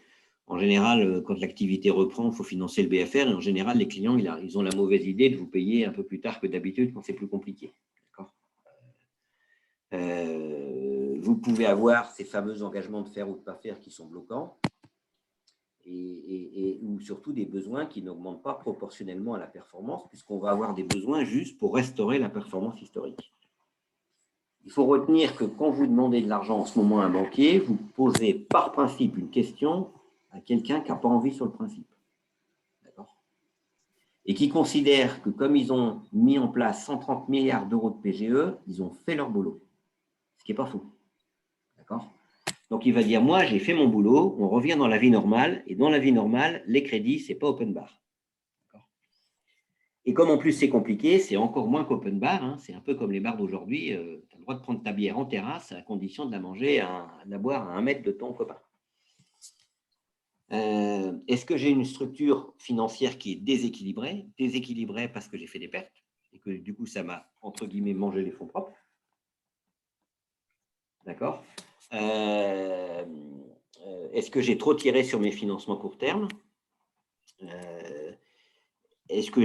en général, quand l'activité reprend, il faut financer le BFR et en général, les clients, ils ont la mauvaise idée de vous payer un peu plus tard que d'habitude quand c'est plus compliqué. Vous pouvez avoir ces fameux engagements de faire ou de ne pas faire qui sont bloquants ou surtout des besoins qui n'augmentent pas proportionnellement à la performance puisqu'on va avoir des besoins juste pour restaurer la performance historique. Il faut retenir que quand vous demandez de l'argent en ce moment à un banquier, vous posez par principe une question à quelqu'un qui n'a pas envie sur le principe. D'accord ? Et qui considère que comme ils ont mis en place 130 milliards d'euros de PGE, ils ont fait leur boulot. Ce qui n'est pas faux. D'accord ? Donc, il va dire, moi, j'ai fait mon boulot, on revient dans la vie normale, et dans la vie normale, les crédits, ce n'est pas open bar. Et comme en plus c'est compliqué, c'est encore moins qu'open bar, c'est un peu comme les bars d'aujourd'hui, tu as le droit de prendre ta bière en terrasse à condition de la manger, de la boire à 1 mètre de ton copain. Est-ce que j'ai une structure financière qui est déséquilibrée? Déséquilibrée parce que j'ai fait des pertes et que du coup, ça m'a, entre guillemets, mangé les fonds propres. D'accord. Est-ce que j'ai trop tiré sur mes financements court terme? Est-ce que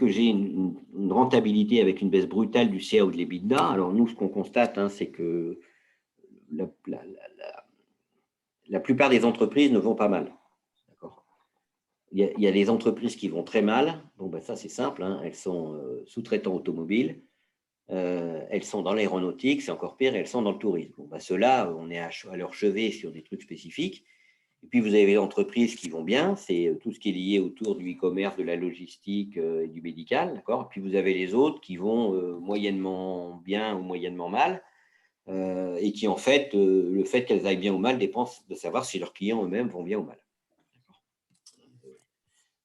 j'ai une rentabilité avec une baisse brutale du CA ou de l'EBITDA? Alors, nous, ce qu'on constate, c'est que la plupart des entreprises ne vont pas mal. il y a les entreprises qui vont très mal. Bon, ben ça, c'est simple, hein. Elles sont sous-traitants automobiles, elles sont dans l'aéronautique, c'est encore pire, elles sont dans le tourisme. Bon, ben ceux-là, on est à leur chevet sur des trucs spécifiques. Et puis, vous avez les entreprises qui vont bien, c'est tout ce qui est lié autour du e-commerce, de la logistique et du médical. D'accord. Et puis, vous avez les autres qui vont moyennement bien ou moyennement mal. Et qui, en fait, le fait qu'elles aillent bien ou mal dépend de savoir si leurs clients eux-mêmes vont bien ou mal.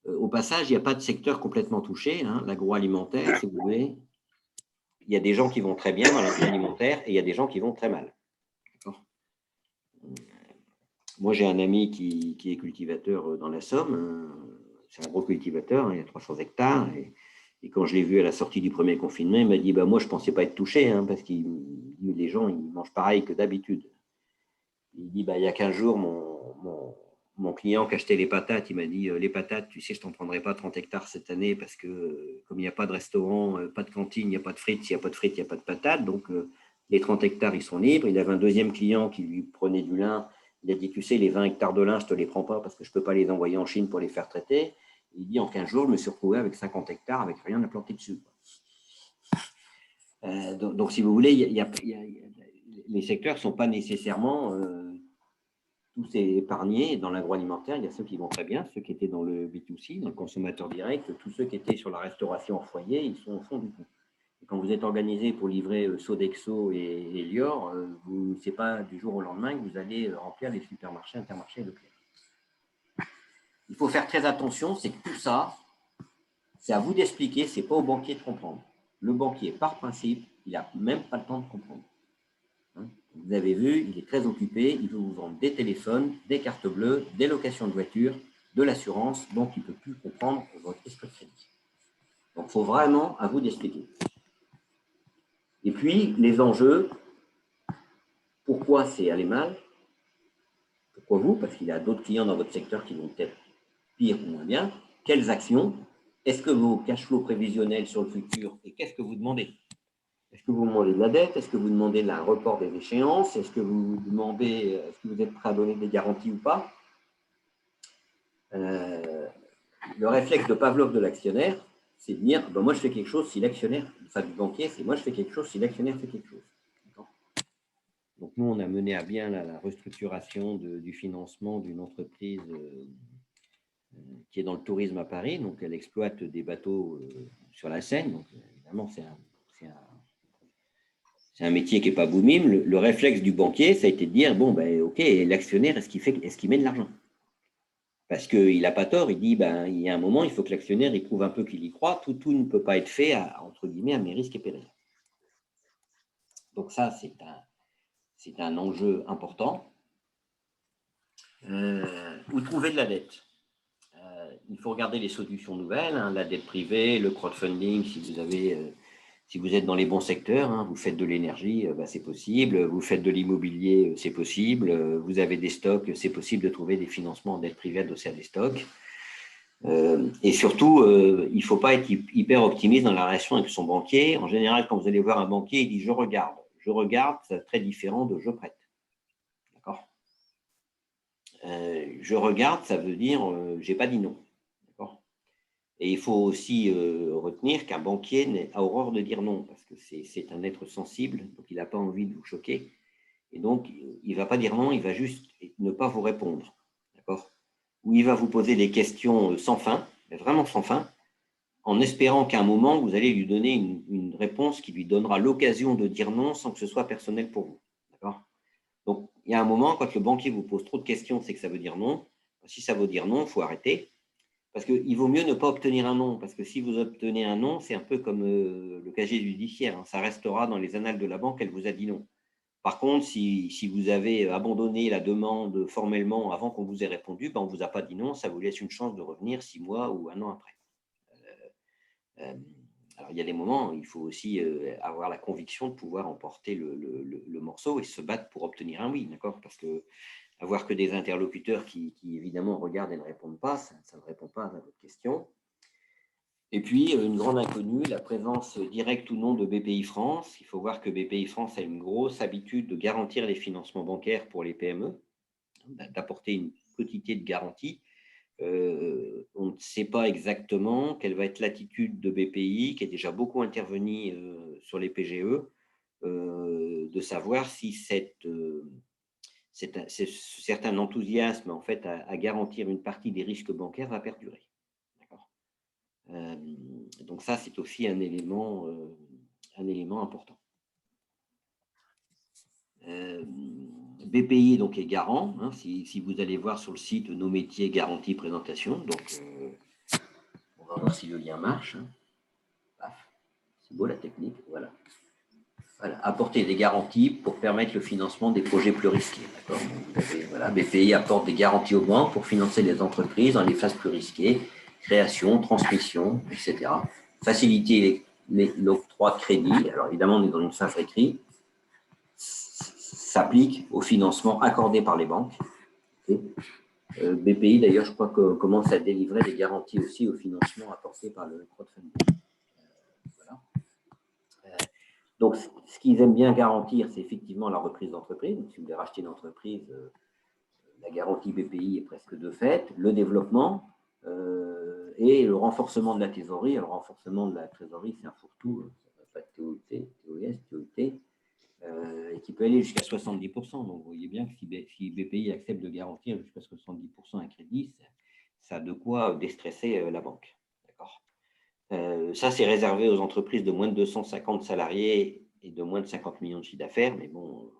Au passage, il n'y a pas de secteur complètement touché, hein. L'agroalimentaire, si vous voulez, il y a des gens qui vont très bien dans l'agroalimentaire et il y a des gens qui vont très mal. Moi, j'ai un ami qui est cultivateur dans la Somme. C'est un gros cultivateur, hein, il y a 300 hectares. Et quand je l'ai vu à la sortie du premier confinement, il m'a dit moi, je ne pensais pas être touché, hein, parce que les gens ils mangent pareil que d'habitude. Il dit il y a 15 jours, mon client qui achetait les patates, il m'a dit les patates, tu sais, je ne t'en prendrai pas 30 hectares cette année parce que comme il n'y a pas de restaurant, pas de cantine, il n'y a pas de frites, s'il n'y a pas de frites, il n'y a pas de patates. Donc, les 30 hectares, ils sont libres. Il avait un deuxième client qui lui prenait du lin. Il a dit, tu sais, les 20 hectares de lin, je ne te les prends pas parce que je ne peux pas les envoyer en Chine pour les faire traiter. Il dit, en 15 jours, je me suis retrouvé avec 50 hectares avec rien à planter dessus. Donc, si vous voulez, les secteurs ne sont pas nécessairement tous épargnés. Dans l'agroalimentaire, il y a ceux qui vont très bien, ceux qui étaient dans le B2C, dans le consommateur direct, tous ceux qui étaient sur la restauration en foyer, ils sont au fond du coup. Et quand vous êtes organisé pour livrer Sodexo et Lior, ce n'est pas du jour au lendemain que vous allez remplir les supermarchés, Intermarchés et Leclerc. Il faut faire très attention, c'est que tout ça, c'est à vous d'expliquer, ce n'est pas au banquier de comprendre. Le banquier, par principe, il n'a même pas le temps de comprendre. Vous avez vu, il est très occupé, il veut vous vendre des téléphones, des cartes bleues, des locations de voitures, de l'assurance, donc il ne peut plus comprendre votre esprit de crédit. Donc il faut vraiment à vous d'expliquer. Et puis, les enjeux, pourquoi c'est aller mal? Pourquoi vous? Parce qu'il y a d'autres clients dans votre secteur qui vont peut-être pire ou moins bien. Quelles actions? Est-ce que vos cash flows prévisionnels sur le futur, et qu'est-ce que vous demandez? Est-ce que vous demandez de la dette? Est-ce que vous demandez un report des échéances? Est-ce que vous demandez, est-ce que vous êtes prêt à donner des garanties ou pas? Le réflexe de Pavlov de l'actionnaire, c'est de dire, moi je fais quelque chose si l'actionnaire, enfin du banquier, c'est moi je fais quelque chose si l'actionnaire fait quelque chose. Donc nous, on a mené à bien la restructuration du financement d'une entreprise qui est dans le tourisme à Paris. Donc elle exploite des bateaux sur la Seine. Donc évidemment, c'est un métier qui n'est pas booming. Le réflexe du banquier, ça a été de dire, ok, l'actionnaire, est-ce qu'il met de l'argent? Parce qu'il n'a pas tort, il dit, il y a un moment, il faut que l'actionnaire il prouve un peu qu'il y croit. Tout ne peut pas être fait, entre guillemets, à mes risques et périls. Donc ça, c'est un enjeu important. Où trouver de la dette? Il faut regarder les solutions nouvelles, hein, la dette privée, le crowdfunding, si vous êtes dans les bons secteurs, hein, vous faites de l'énergie, c'est possible, vous faites de l'immobilier, c'est possible, vous avez des stocks, c'est possible de trouver des financements en dette privée adossés à des stocks. Et surtout, il ne faut pas être hyper optimiste dans la relation avec son banquier. En général, quand vous allez voir un banquier, il dit « je regarde ». Je regarde, c'est très différent de « je prête ». D'accord ? Je regarde, ça veut dire « j'ai pas dit non ». Et il faut aussi retenir qu'un banquier a horreur de dire non, parce que c'est un être sensible, donc il n'a pas envie de vous choquer. Et donc, il ne va pas dire non, il va juste ne pas vous répondre. D'accord ? Ou il va vous poser des questions sans fin, mais vraiment sans fin, en espérant qu'à un moment, vous allez lui donner une réponse qui lui donnera l'occasion de dire non sans que ce soit personnel pour vous. D'accord ? Donc, il y a un moment, quand le banquier vous pose trop de questions, c'est que ça veut dire non. Si ça veut dire non, il faut arrêter. Parce qu'il vaut mieux ne pas obtenir un non, parce que si vous obtenez un non, c'est un peu comme le casier judiciaire, hein, ça restera dans les annales de la banque, elle vous a dit non. Par contre, si vous avez abandonné la demande formellement avant qu'on vous ait répondu, on ne vous a pas dit non, ça vous laisse une chance de revenir 6 mois ou 1 an après. Alors, il y a des moments, il faut aussi avoir la conviction de pouvoir emporter le morceau et se battre pour obtenir un oui, d'accord ? Parce que avoir que des interlocuteurs qui évidemment regardent et ne répondent pas, ça ne répond pas à votre question. Et puis, une grande inconnue, la présence directe ou non de BPI France. Il faut voir que BPI France a une grosse habitude de garantir les financements bancaires pour les PME, d'apporter une quantité de garantie. on ne sait pas exactement quelle va être l'attitude de BPI, qui est déjà beaucoup intervenu sur les PGE, de savoir si certain enthousiasme en fait, à garantir une partie des risques bancaires va perdurer. Donc ça, c'est aussi un élément important. BPI donc, est garant. Hein, si vous allez voir sur le site nos métiers garantie présentation, donc on va voir si le lien marche. Hein. C'est beau la technique, voilà. Apporter des garanties pour permettre le financement des projets plus risqués. Voilà, BPI apporte des garanties aux banques pour financer les entreprises dans les phases plus risquées, création, transmission, etc. Faciliter l'octroi de crédit. Alors évidemment, on est dans une phase écrite. S'applique au financement accordé par les banques. BPI, d'ailleurs, je crois que commence à délivrer des garanties aussi au financement apporté par le crowdfunding. Voilà. Donc, ce qu'ils aiment bien garantir, c'est effectivement la reprise d'entreprise. Donc, si vous voulez racheter une entreprise, la garantie BPI est presque de fait. Le développement et le renforcement de la trésorerie. Alors, le renforcement de la trésorerie, c'est un fourre-tout. Pas de TOT, et qui peut aller jusqu'à 70%. Donc, vous voyez bien que si BPI accepte de garantir jusqu'à 70% un crédit, ça a de quoi déstresser la banque. D'accord. Ça, c'est réservé aux entreprises de moins de 250 salariés et de moins de 50 millions de chiffre d'affaires. Mais bon,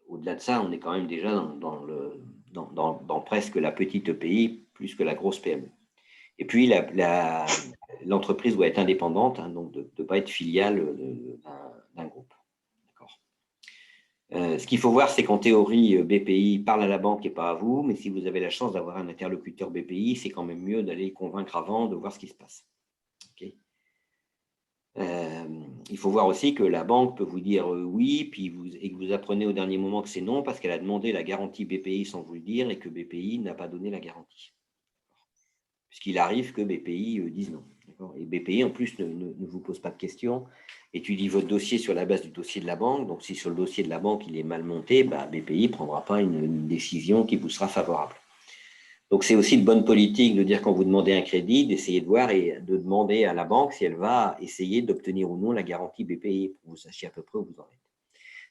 au-delà de ça, on est quand même déjà dans presque la petite EPI plus que la grosse PME. Et puis, l'entreprise doit être indépendante, hein, donc de ne pas être filiale d'un groupe. Ce qu'il faut voir, c'est qu'en théorie, BPI parle à la banque et pas à vous, mais si vous avez la chance d'avoir un interlocuteur BPI, c'est quand même mieux d'aller le convaincre avant, de voir ce qui se passe. Okay. Il faut voir aussi que la banque peut vous dire oui, et que vous apprenez au dernier moment que c'est non, parce qu'elle a demandé la garantie BPI sans vous le dire, et que BPI n'a pas donné la garantie. Puisqu'il arrive que BPI dise non. Et BPI, en plus, ne vous pose pas de questions, étudie votre dossier sur la base du dossier de la banque. Donc, si sur le dossier de la banque, il est mal monté, BPI ne prendra pas une décision qui vous sera favorable. Donc, c'est aussi de bonne politique de dire quand vous demandez un crédit, d'essayer de voir et de demander à la banque si elle va essayer d'obtenir ou non la garantie BPI pour que vous sachiez à peu près où vous en êtes.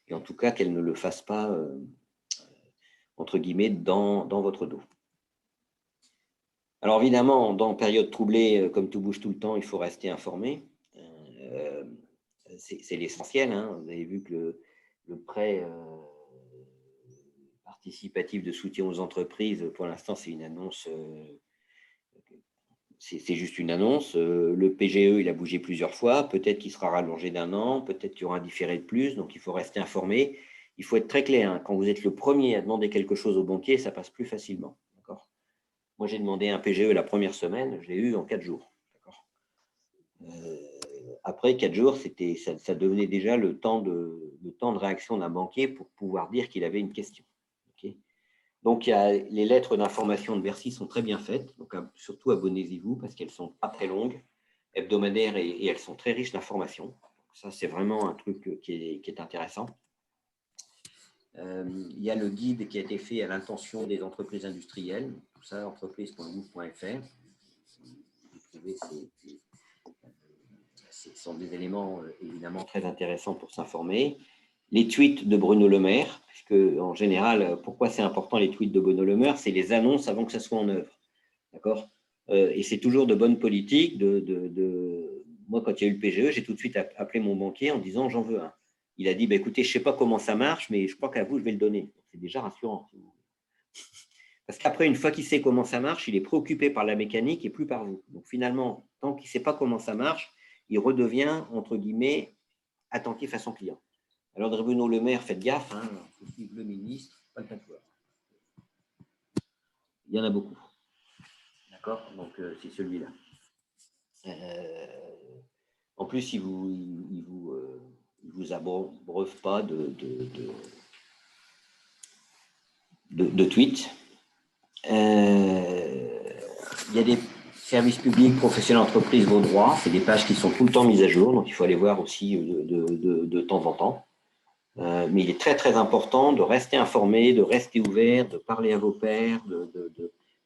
Et en tout cas, qu'elle ne le fasse pas, entre guillemets, dans votre dos. Alors évidemment, dans période troublée, comme tout bouge tout le temps, il faut rester informé. C'est l'essentiel. Hein. Vous avez vu que le prêt participatif de soutien aux entreprises, pour l'instant, c'est une annonce. C'est juste une annonce. Le PGE, il a bougé plusieurs fois. Peut-être qu'il sera rallongé d'1 an. Peut-être qu'il y aura un différé de plus. Donc, il faut rester informé. Il faut être très clair. Hein. Quand vous êtes le premier à demander quelque chose au banquier, ça passe plus facilement. Moi, j'ai demandé un PGE la première semaine, je l'ai eu en 4 jours. Après 4 jours, ça devenait déjà le temps de réaction d'un banquier pour pouvoir dire qu'il avait une question. Okay. Donc, les lettres d'information de Bercy sont très bien faites. Donc, surtout, abonnez-y-vous parce qu'elles ne sont pas très longues, hebdomadaires, et elles sont très riches d'informations. Ça, c'est vraiment un truc qui est intéressant. Il y a le guide qui a été fait à l'intention des entreprises industrielles, tout ça, entreprise.gouv.fr. Ce sont des éléments évidemment très intéressants pour s'informer. Les tweets de Bruno Le Maire, puisque en général, pourquoi c'est important les tweets de Bruno Le Maire, c'est les annonces avant que ça soit en œuvre. D'accord. Et c'est toujours de bonne politique. Moi, quand il y a eu le PGE, j'ai tout de suite appelé mon banquier en disant j'en veux un. Il a dit, écoutez, je ne sais pas comment ça marche, mais je crois qu'à vous, je vais le donner. C'est déjà rassurant. Parce qu'après, une fois qu'il sait comment ça marche, il est préoccupé par la mécanique et plus par vous. Donc finalement, tant qu'il ne sait pas comment ça marche, il redevient, entre guillemets, attentif à son client. Alors, Bruno Le Maire, faites gaffe, hein, il faut suivre le ministre, pas le tatoueur. Il y en a beaucoup. D'accord. Donc, c'est celui-là. En plus, il ne vous abreuve pas de tweets. Il y a des services publics, professionnels, entreprises, vos droits. C'est des pages qui sont tout le temps mises à jour, donc il faut aller voir aussi de temps en temps. Mais il est très, très important de rester informé, de rester ouvert, de parler à vos pairs.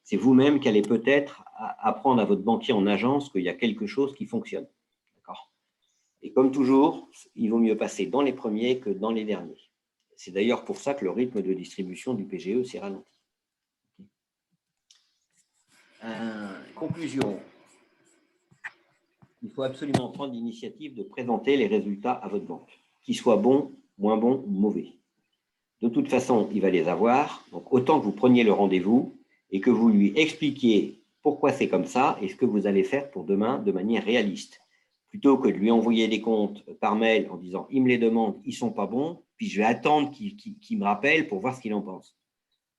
C'est vous-même qui allez peut-être apprendre à votre banquier en agence qu'il y a quelque chose qui fonctionne. D'accord ? Et comme toujours, il vaut mieux passer dans les premiers que dans les derniers. C'est d'ailleurs pour ça que le rythme de distribution du PGE s'est ralenti. Conclusion. Il faut absolument prendre l'initiative de présenter les résultats à votre banque, qu'ils soient bons, moins bons ou mauvais. De toute façon, il va les avoir. Donc, autant que vous preniez le rendez-vous et que vous lui expliquiez pourquoi c'est comme ça et ce que vous allez faire pour demain de manière réaliste. Plutôt que de lui envoyer des comptes par mail en disant « il me les demande, ils ne sont pas bons, puis je vais attendre qu'il me rappelle pour voir ce qu'il en pense ».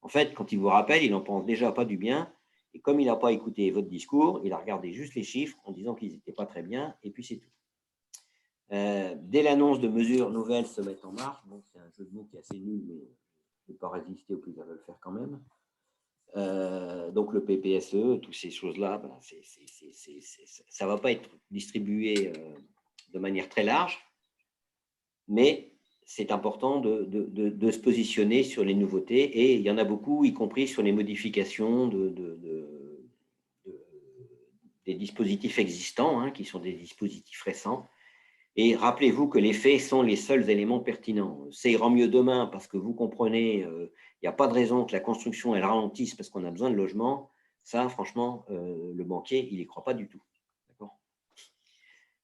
En fait, quand il vous rappelle, il n'en pense déjà pas du bien. Et comme il n'a pas écouté votre discours, il a regardé juste les chiffres en disant qu'ils n'étaient pas très bien, et puis c'est tout. Dès l'annonce de mesures nouvelles se mettent en marche, bon, c'est un jeu de mots qui est assez nul, mais je ne vais pas résister au plaisir de le faire quand même. Donc le PPSE, toutes ces choses-là, ben, ça ne va pas être distribué de manière très large, mais c'est important de se positionner sur les nouveautés, et il y en a beaucoup, y compris sur les modifications des dispositifs existants, hein, qui sont des dispositifs récents. Et rappelez-vous que les faits sont les seuls éléments pertinents. Ça ira mieux demain parce que vous comprenez, il n'y a pas de raison que la construction elle ralentisse parce qu'on a besoin de logements. Ça, franchement, le banquier, il n'y croit pas du tout. D'accord ?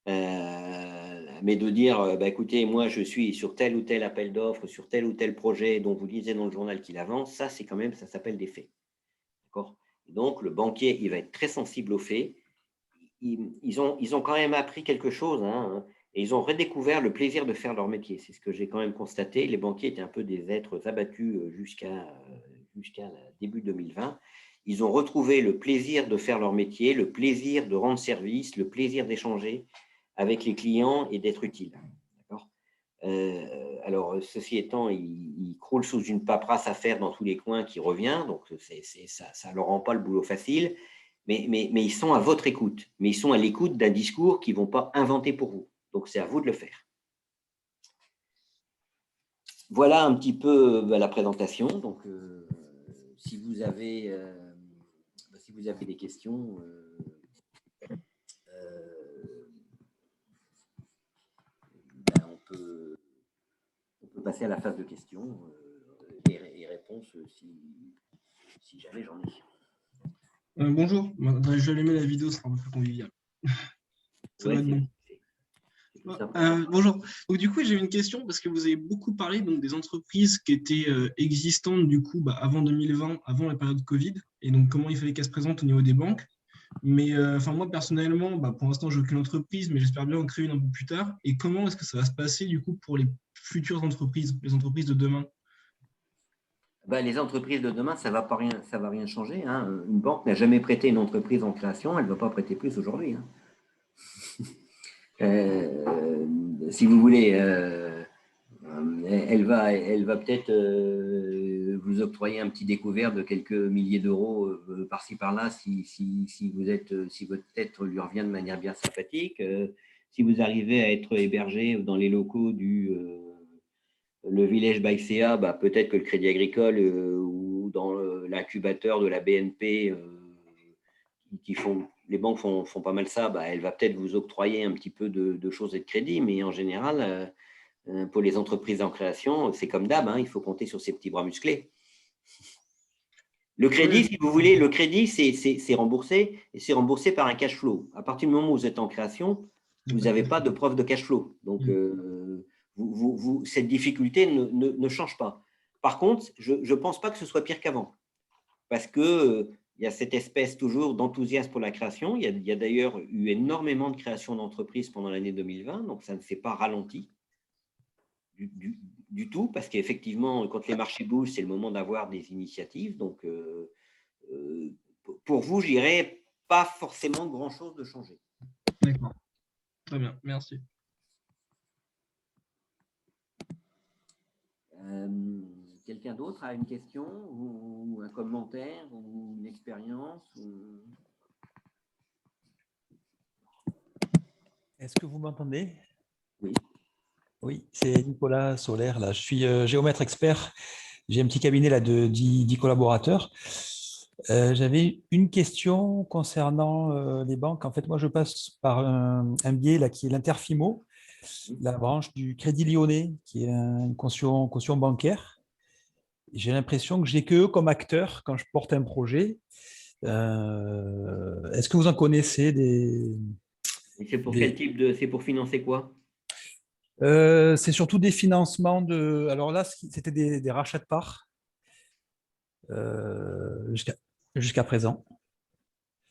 Mais de dire, bah, écoutez, moi, je suis sur tel ou tel appel d'offres, sur tel ou tel projet dont vous lisez dans le journal qu'il avance, ça, c'est quand même, ça s'appelle des faits. D'accord ? Donc, le banquier, il va être très sensible aux faits. Ils ont quand même appris quelque chose, hein, et ils ont redécouvert le plaisir de faire leur métier. C'est ce que j'ai quand même constaté. Les banquiers étaient un peu des êtres abattus jusqu'à début 2020. Ils ont retrouvé le plaisir de faire leur métier, le plaisir de rendre service, le plaisir d'échanger avec les clients et d'être utile. D'accord ? Alors, ceci étant, ils croulent sous une paperasse à faire dans tous les coins qui revient, donc ça ne leur rend pas le boulot facile. Mais ils sont à votre écoute, mais ils sont à l'écoute d'un discours qu'ils ne vont pas inventer pour vous. Donc, c'est à vous de le faire. Voilà un petit peu la présentation. Donc, si vous avez des questions, on peut passer à la phase de questions et réponses si jamais j'en ai. Bonjour, je vais allumer la vidéo, ce sera un peu plus convivial. Ça Ouais, va être bon. Bonjour. Donc, du coup, j'ai une question parce que vous avez beaucoup parlé donc, des entreprises qui étaient existantes du coup, avant 2020, avant la période Covid, et donc comment il fallait qu'elles se présentent au niveau des banques. Mais moi, personnellement, pour l'instant, je n'ai aucune entreprise, mais j'espère bien en créer une un peu plus tard. Et comment est-ce que ça va se passer du coup pour les futures entreprises, les entreprises de demain? Les entreprises de demain, ça va rien changer. Hein. Une banque n'a jamais prêté une entreprise en création, elle ne va pas prêter plus aujourd'hui. Hein. Si vous voulez, elle va peut-être vous octroyer un petit découvert de quelques milliers d'euros par-ci par-là si votre tête lui revient de manière bien sympathique. Si vous arrivez à être hébergé dans les locaux le Village Baïséa, peut-être que le Crédit Agricole ou dans l'incubateur de la BNP, les banques font pas mal ça, elle va peut-être vous octroyer un petit peu de choses et de crédit, mais en général, pour les entreprises en création, c'est comme d'hab, hein, il faut compter sur ses petits bras musclés. Le crédit, si vous voulez, le crédit, c'est remboursé, et c'est remboursé par un cash flow. À partir du moment où vous êtes en création, vous n'avez pas de preuve de cash flow. Donc, cette difficulté ne change pas. Par contre, je ne pense pas que ce soit pire qu'avant. Parce qu'il y a cette espèce toujours d'enthousiasme pour la création. Il y a d'ailleurs eu énormément de créations d'entreprises pendant l'année 2020, donc ça ne s'est pas ralenti du tout, parce qu'effectivement, quand les marchés bougent, c'est le moment d'avoir des initiatives. Donc, pour vous, je dirais pas forcément grand-chose de changer. D'accord. Très bien, merci. Quelqu'un d'autre a une question ou un commentaire ou une expérience Est-ce que vous m'entendez? Oui. Oui, c'est Nicolas Solaire. Là. Je suis géomètre expert. J'ai un petit cabinet là, de 10 collaborateurs. J'avais une question concernant les banques. En fait, moi, je passe par un biais là, qui est l'Interfimo, la branche du Crédit Lyonnais, qui est une caution bancaire. J'ai l'impression que j'ai que eux comme acteurs quand je porte un projet. Est-ce que vous en connaissez Et c'est pour quel type de… C'est pour financer quoi? C'est surtout des financements de. Alors là, c'était des rachats de parts jusqu'à présent.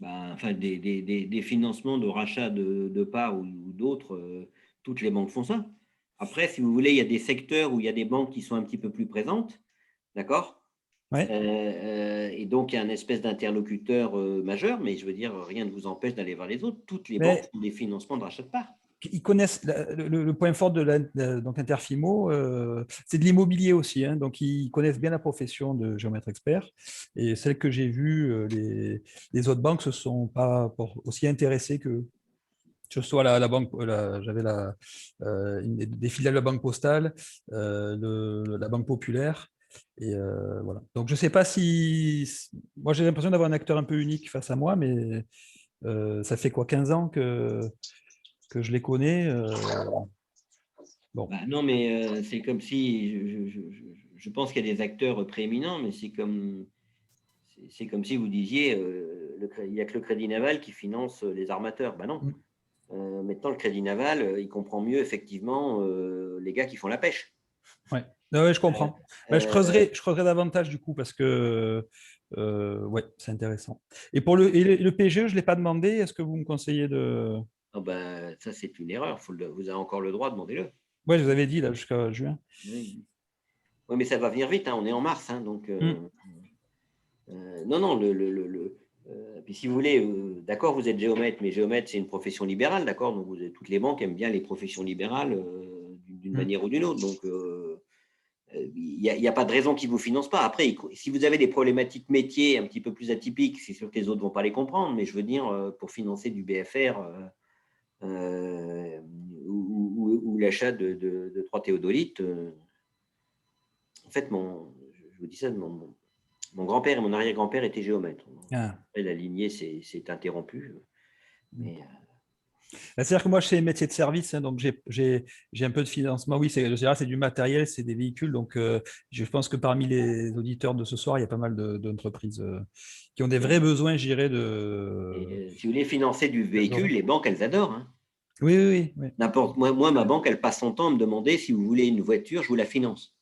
Ben, enfin, des financements de rachat de parts ou d'autres, toutes les banques font ça. Après, si vous voulez, il y a des secteurs où il y a des banques qui sont un petit peu plus présentes, d'accord? Ouais. Et donc, il y a une espèce d'interlocuteur majeur, mais je veux dire, rien ne vous empêche d'aller vers les autres. Toutes les banques font des financements de rachat de parts. Ils connaissent le point fort donc Interfimo, c'est de l'immobilier aussi. Hein, donc, ils connaissent bien la profession de géomètre expert. Et celles que j'ai vues, les autres banques ne se sont pas aussi intéressées que ce soit la banque. J'avais des filiales de la Banque Postale, la Banque Populaire. Et voilà. Donc, je ne sais pas si. Moi, j'ai l'impression d'avoir un acteur un peu unique face à moi, mais ça fait quoi, 15 ans que je les connais. Bon. Bah, non, mais c'est comme si, je pense qu'il y a des acteurs prééminents, mais c'est comme si vous disiez, il n'y a que le Crédit Naval qui finance les armateurs. Ben non. Maintenant, le Crédit Naval, il comprend mieux effectivement les gars qui font la pêche. Ouais, je comprends. Je creuserai davantage du coup parce que ouais, c'est intéressant. Et pour le PGE, je ne l'ai pas demandé. Est-ce que vous me conseillez de… Oh ben, ça, c'est une erreur. Vous avez encore le droit, demandez-le. Oui, je vous avais dit là jusqu'à juin. Oui, mais ça va venir vite. Hein, on est en mars. Hein, donc, non. Puis si vous voulez, d'accord, vous êtes géomètre, mais géomètre, c'est une profession libérale, d'accord? Donc, toutes les banques aiment bien les professions libérales d'une manière ou d'une autre. Donc, il n'y a pas de raison qu'ils ne vous financent pas. Après, si vous avez des problématiques métiers un petit peu plus atypiques, c'est sûr que les autres ne vont pas les comprendre, mais je veux dire, pour financer du BFR ou l'achat de 3 théodolites, en fait, je vous dis ça, mon grand-père et mon arrière-grand-père étaient géomètres. Après, la lignée s'est interrompue. Mais, c'est-à-dire que moi, je fais métier de service, hein, donc j'ai un peu de financement. Oui, c'est du matériel, c'est des véhicules. Donc, je pense que parmi les auditeurs de ce soir, il y a pas mal d'entreprises qui ont des vrais besoins, je dirais, si vous voulez financer du véhicule, les banques, elles adorent. Hein. Oui. Moi, ma banque, elle passe son temps à me demander si vous voulez une voiture, je vous la finance.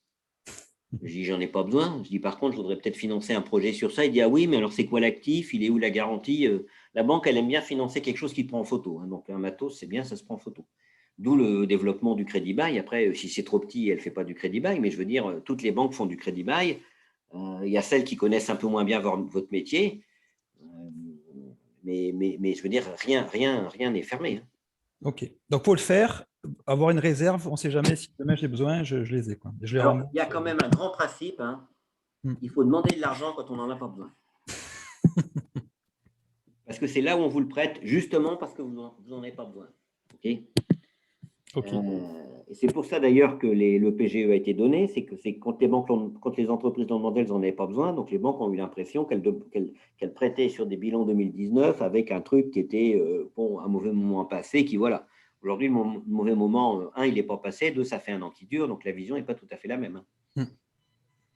Je dis, j'en ai pas besoin. Je dis, par contre, je voudrais peut-être financer un projet sur ça. Il dit, ah oui, mais alors c'est quoi l'actif? Il est où la garantie? La banque, elle aime bien financer quelque chose qui prend en photo. Hein. Donc, un matos, c'est bien, ça se prend en photo. D'où le développement du crédit bail. Après, si c'est trop petit, elle ne fait pas du crédit bail. Mais je veux dire, toutes les banques font du crédit bail. Il y a celles qui connaissent un peu moins bien votre métier. Mais je veux dire, rien n'est fermé. Hein. OK. Donc, il faut le faire, avoir une réserve. On ne sait jamais si demain j'ai besoin, je les ai. Quoi. Alors, il y a quand même un grand principe. Hein. Il faut demander de l'argent quand on n'en a pas besoin. Parce que c'est là où on vous le prête, justement parce que vous n'en avez pas besoin. OK. Et c'est pour ça d'ailleurs que le PGE a été donné, c'est quand les entreprises l'ont demandé, elles n'en avaient pas besoin. Donc les banques ont eu l'impression qu'elles prêtaient sur des bilans 2019 avec un truc qui était un mauvais moment passé, qui voilà. Aujourd'hui, le mauvais moment, il n'est pas passé, 2, ça fait un an qui dure, donc la vision n'est pas tout à fait la même. Hein.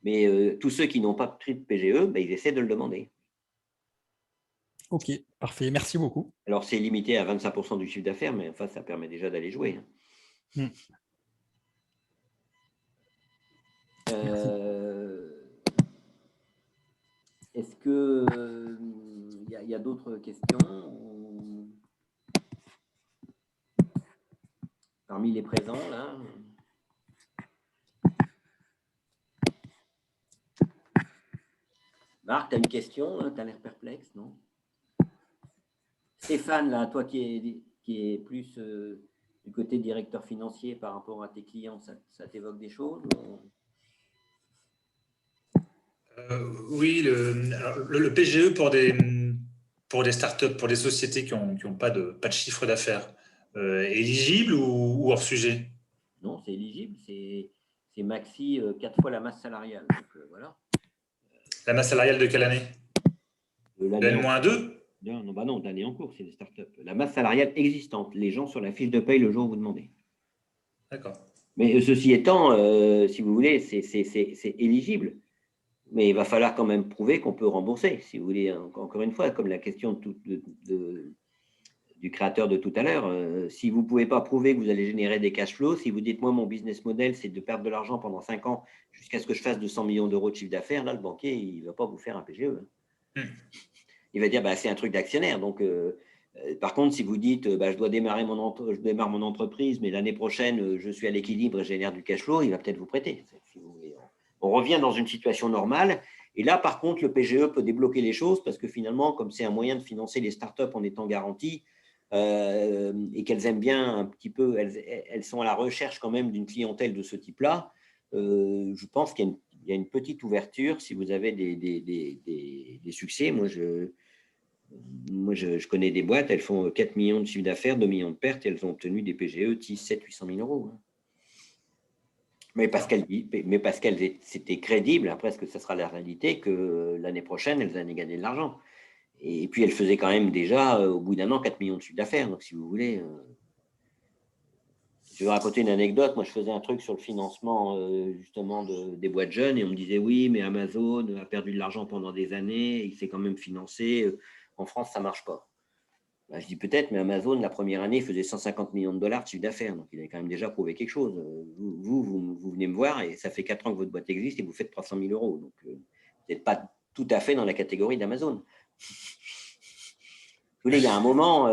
Mais tous ceux qui n'ont pas pris de PGE, ils essaient de le demander. OK, parfait. Merci beaucoup. Alors, c'est limité à 25% du chiffre d'affaires, mais enfin, ça permet déjà d'aller jouer. Est-ce que il y a d'autres questions parmi les présents là? Marc, tu as une question? Tu as l'air perplexe, non? Stéphane, là, toi qui est plus du côté directeur financier par rapport à tes clients, ça t'évoque des choses? Oui, le PGE pour des startups, pour des sociétés qui n'ont pas de chiffre d'affaires, éligible ou hors sujet? Non, c'est éligible, c'est maxi 4 fois la masse salariale. Donc, voilà. La masse salariale de quelle année? De N-2? Non, bah non, d'année en cours, c'est des startups. La masse salariale existante, les gens sur la fiche de paye le jour où vous demandez. D'accord. Mais ceci étant, si vous voulez, c'est éligible. Mais il va falloir quand même prouver qu'on peut rembourser, si vous voulez. Encore une fois, comme la question du créateur de tout à l'heure, si vous ne pouvez pas prouver que vous allez générer des cash flows, si vous dites, moi, mon business model, c'est de perdre de l'argent pendant 5 ans jusqu'à ce que je fasse 200 millions d'euros de chiffre d'affaires, là, le banquier, il ne va pas vous faire un PGE. Il va dire, bah, c'est un truc d'actionnaire. Donc, par contre, si vous dites, bah, je démarre mon entreprise, mais l'année prochaine, je suis à l'équilibre et je génère du cash flow, il va peut-être vous prêter. Si vous voulez. On revient dans une situation normale. Et là, par contre, le PGE peut débloquer les choses parce que finalement, comme c'est un moyen de financer les startups en étant garanties et qu'elles aiment bien un petit peu, elles sont à la recherche quand même d'une clientèle de ce type-là, je pense qu'il y a une petite ouverture si vous avez des succès. Moi, je connais des boîtes, elles font 4 millions de chiffre d'affaires, 2 millions de pertes, et elles ont obtenu des PGE 10, 7, 800 000 euros. Mais parce qu'elles c'était crédible, après, est-ce que ça sera la réalité que l'année prochaine, elles allaient gagner de l'argent? Et puis, elles faisaient quand même déjà, au bout d'un an, 4 millions de chiffre d'affaires. Donc, si vous voulez, je vais raconter une anecdote. Moi, je faisais un truc sur le financement, justement, des boîtes jeunes, et on me disait, oui, mais Amazon a perdu de l'argent pendant des années, il s'est quand même financé. En France, ça ne marche pas. Ben, je dis peut-être, mais Amazon, la première année, faisait 150 millions de dollars de chiffre d'affaires. Donc, il avait quand même déjà prouvé quelque chose. Vous venez me voir et ça fait 4 ans que votre boîte existe et vous faites 300 000 euros. Donc, vous n'êtes pas tout à fait dans la catégorie d'Amazon. Il y a un moment,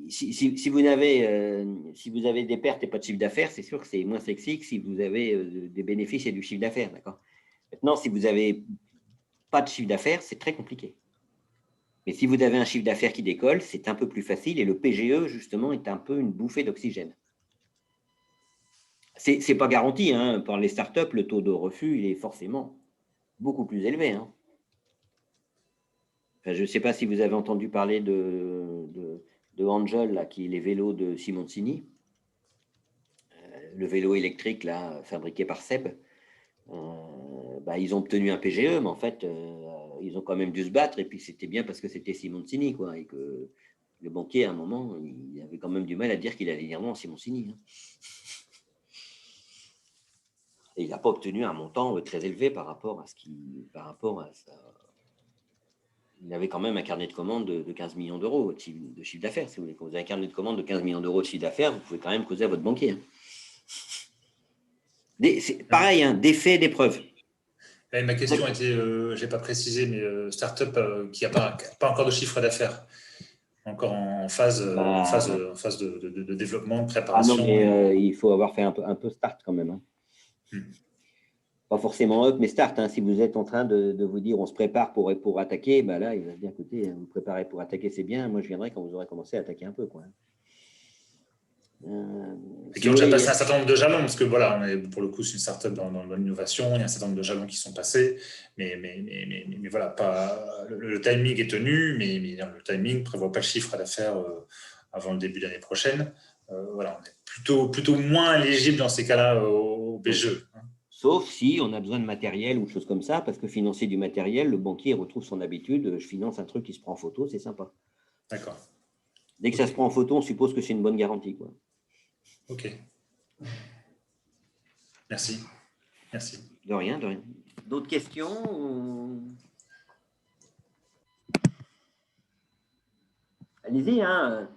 si vous avez des pertes et pas de chiffre d'affaires, c'est sûr que c'est moins sexy que si vous avez des bénéfices et du chiffre d'affaires. D'accord. Maintenant, si vous n'avez pas de chiffre d'affaires, c'est très compliqué. Mais si vous avez un chiffre d'affaires qui décolle, c'est un peu plus facile et le PGE, justement, est un peu une bouffée d'oxygène. Ce n'est pas garanti. Hein. Par les startups, le taux de refus, il est forcément beaucoup plus élevé. Hein. Enfin, je ne sais pas si vous avez entendu parler de Angel, là, qui est les vélos de Simoncini. Le vélo électrique là, fabriqué par Seb. Ils ont obtenu un PGE, mais en fait, ils ont quand même dû se battre. Et puis, c'était bien parce que c'était Simoncini, quoi. Et que le banquier, à un moment, il avait quand même du mal à dire qu'il allait dire non à Simoncini. Hein. Et il n'a pas obtenu un montant très élevé par rapport à ça. Il avait quand même un carnet de commandes de 15 millions d'euros de chiffre d'affaires. Si vous voulez. Quand vous avez un carnet de commandes de 15 millions d'euros de chiffre d'affaires, vous pouvez quand même causer à votre banquier. C'est pareil, hein, des faits, des preuves. Ma question était, je n'ai pas précisé, mais start-up qui n'a pas encore de chiffre d'affaires, encore en phase de développement, de préparation. Ah non, mais il faut avoir fait un peu start quand même. Hein. Pas forcément up, mais start. Hein. Si vous êtes en train de vous dire on se prépare pour attaquer, bah là, il va se dire écoutez, vous préparez pour attaquer, c'est bien. Moi, je viendrai quand vous aurez commencé à attaquer un peu. Quoi. Et qui ont déjà passé un certain nombre de jalons, parce que voilà, pour le coup, c'est une startup dans l'innovation, il y a un certain nombre de jalons qui sont passés, mais voilà, pas, le timing est tenu, mais le timing ne prévoit pas le chiffre d'affaires avant le début de l'année prochaine. Voilà, on est plutôt moins éligible dans ces cas-là au BGE. Hein. Sauf si on a besoin de matériel ou choses comme ça, parce que financer du matériel, le banquier retrouve son habitude, je finance un truc qui se prend en photo, c'est sympa. D'accord. Dès que ça se prend en photo, on suppose que c'est une bonne garantie. Quoi. Ok. Merci. De rien. D'autres questions Allez-y, hein.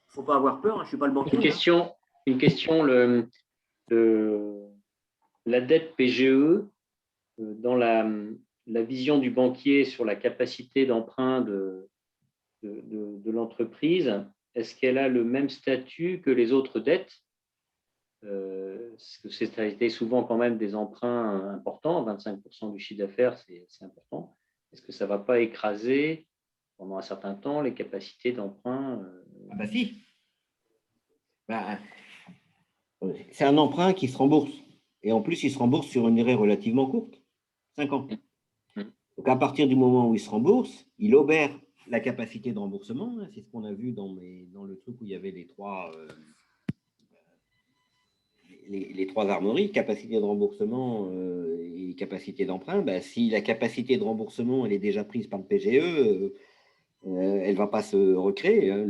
Faut pas avoir peur, hein. Je suis pas le banquier. Une question la dette PGE dans la vision du banquier sur la capacité d'emprunt de l'entreprise. Est-ce qu'elle a le même statut que les autres dettes? Ça a été souvent quand même des emprunts importants, 25% du chiffre d'affaires, c'est important. Est-ce que ça ne va pas écraser pendant un certain temps les capacités d'emprunt Ah bah si. C'est un emprunt qui se rembourse. Et en plus, il se rembourse sur une durée relativement courte, 5 ans. Donc à partir du moment où il se rembourse, il obère la capacité de remboursement. C'est ce qu'on a vu dans le truc où il y avait les trois les trois armoiries, capacité de remboursement et capacité d'emprunt. Ben, si la capacité de remboursement elle est déjà prise par le PGE, elle ne va pas se recréer. Hein,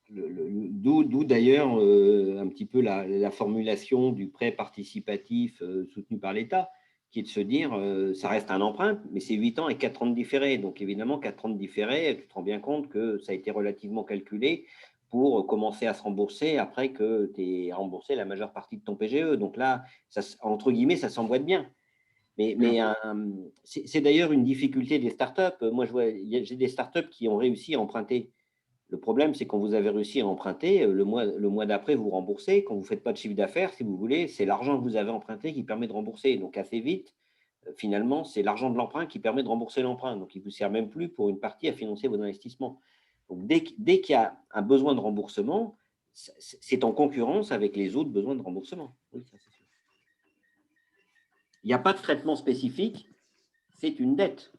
d'où d'ailleurs un petit peu la formulation du prêt participatif soutenu par l'État, qui est de se dire ça reste un emprunt, mais c'est 8 ans et 4 ans de différé. Donc évidemment, 4 ans de différé, tu te rends bien compte que ça a été relativement calculé pour commencer à se rembourser après que tu aies remboursé la majeure partie de ton PGE. Donc là, ça, entre guillemets, ça s'emboîte bien. Mais c'est d'ailleurs une difficulté des startups. Moi, j'ai des startups qui ont réussi à emprunter. Le problème, c'est quand vous avez réussi à emprunter, le mois d'après, vous remboursez. Quand vous ne faites pas de chiffre d'affaires, si vous voulez, c'est l'argent que vous avez emprunté qui permet de rembourser. Donc, assez vite, finalement, c'est l'argent de l'emprunt qui permet de rembourser l'emprunt. Donc, il ne vous sert même plus pour une partie à financer vos investissements. Donc, dès qu'il y a un besoin de remboursement, c'est en concurrence avec les autres besoins de remboursement. Oui, ça, c'est sûr. Il n'y a pas de traitement spécifique, c'est une dette.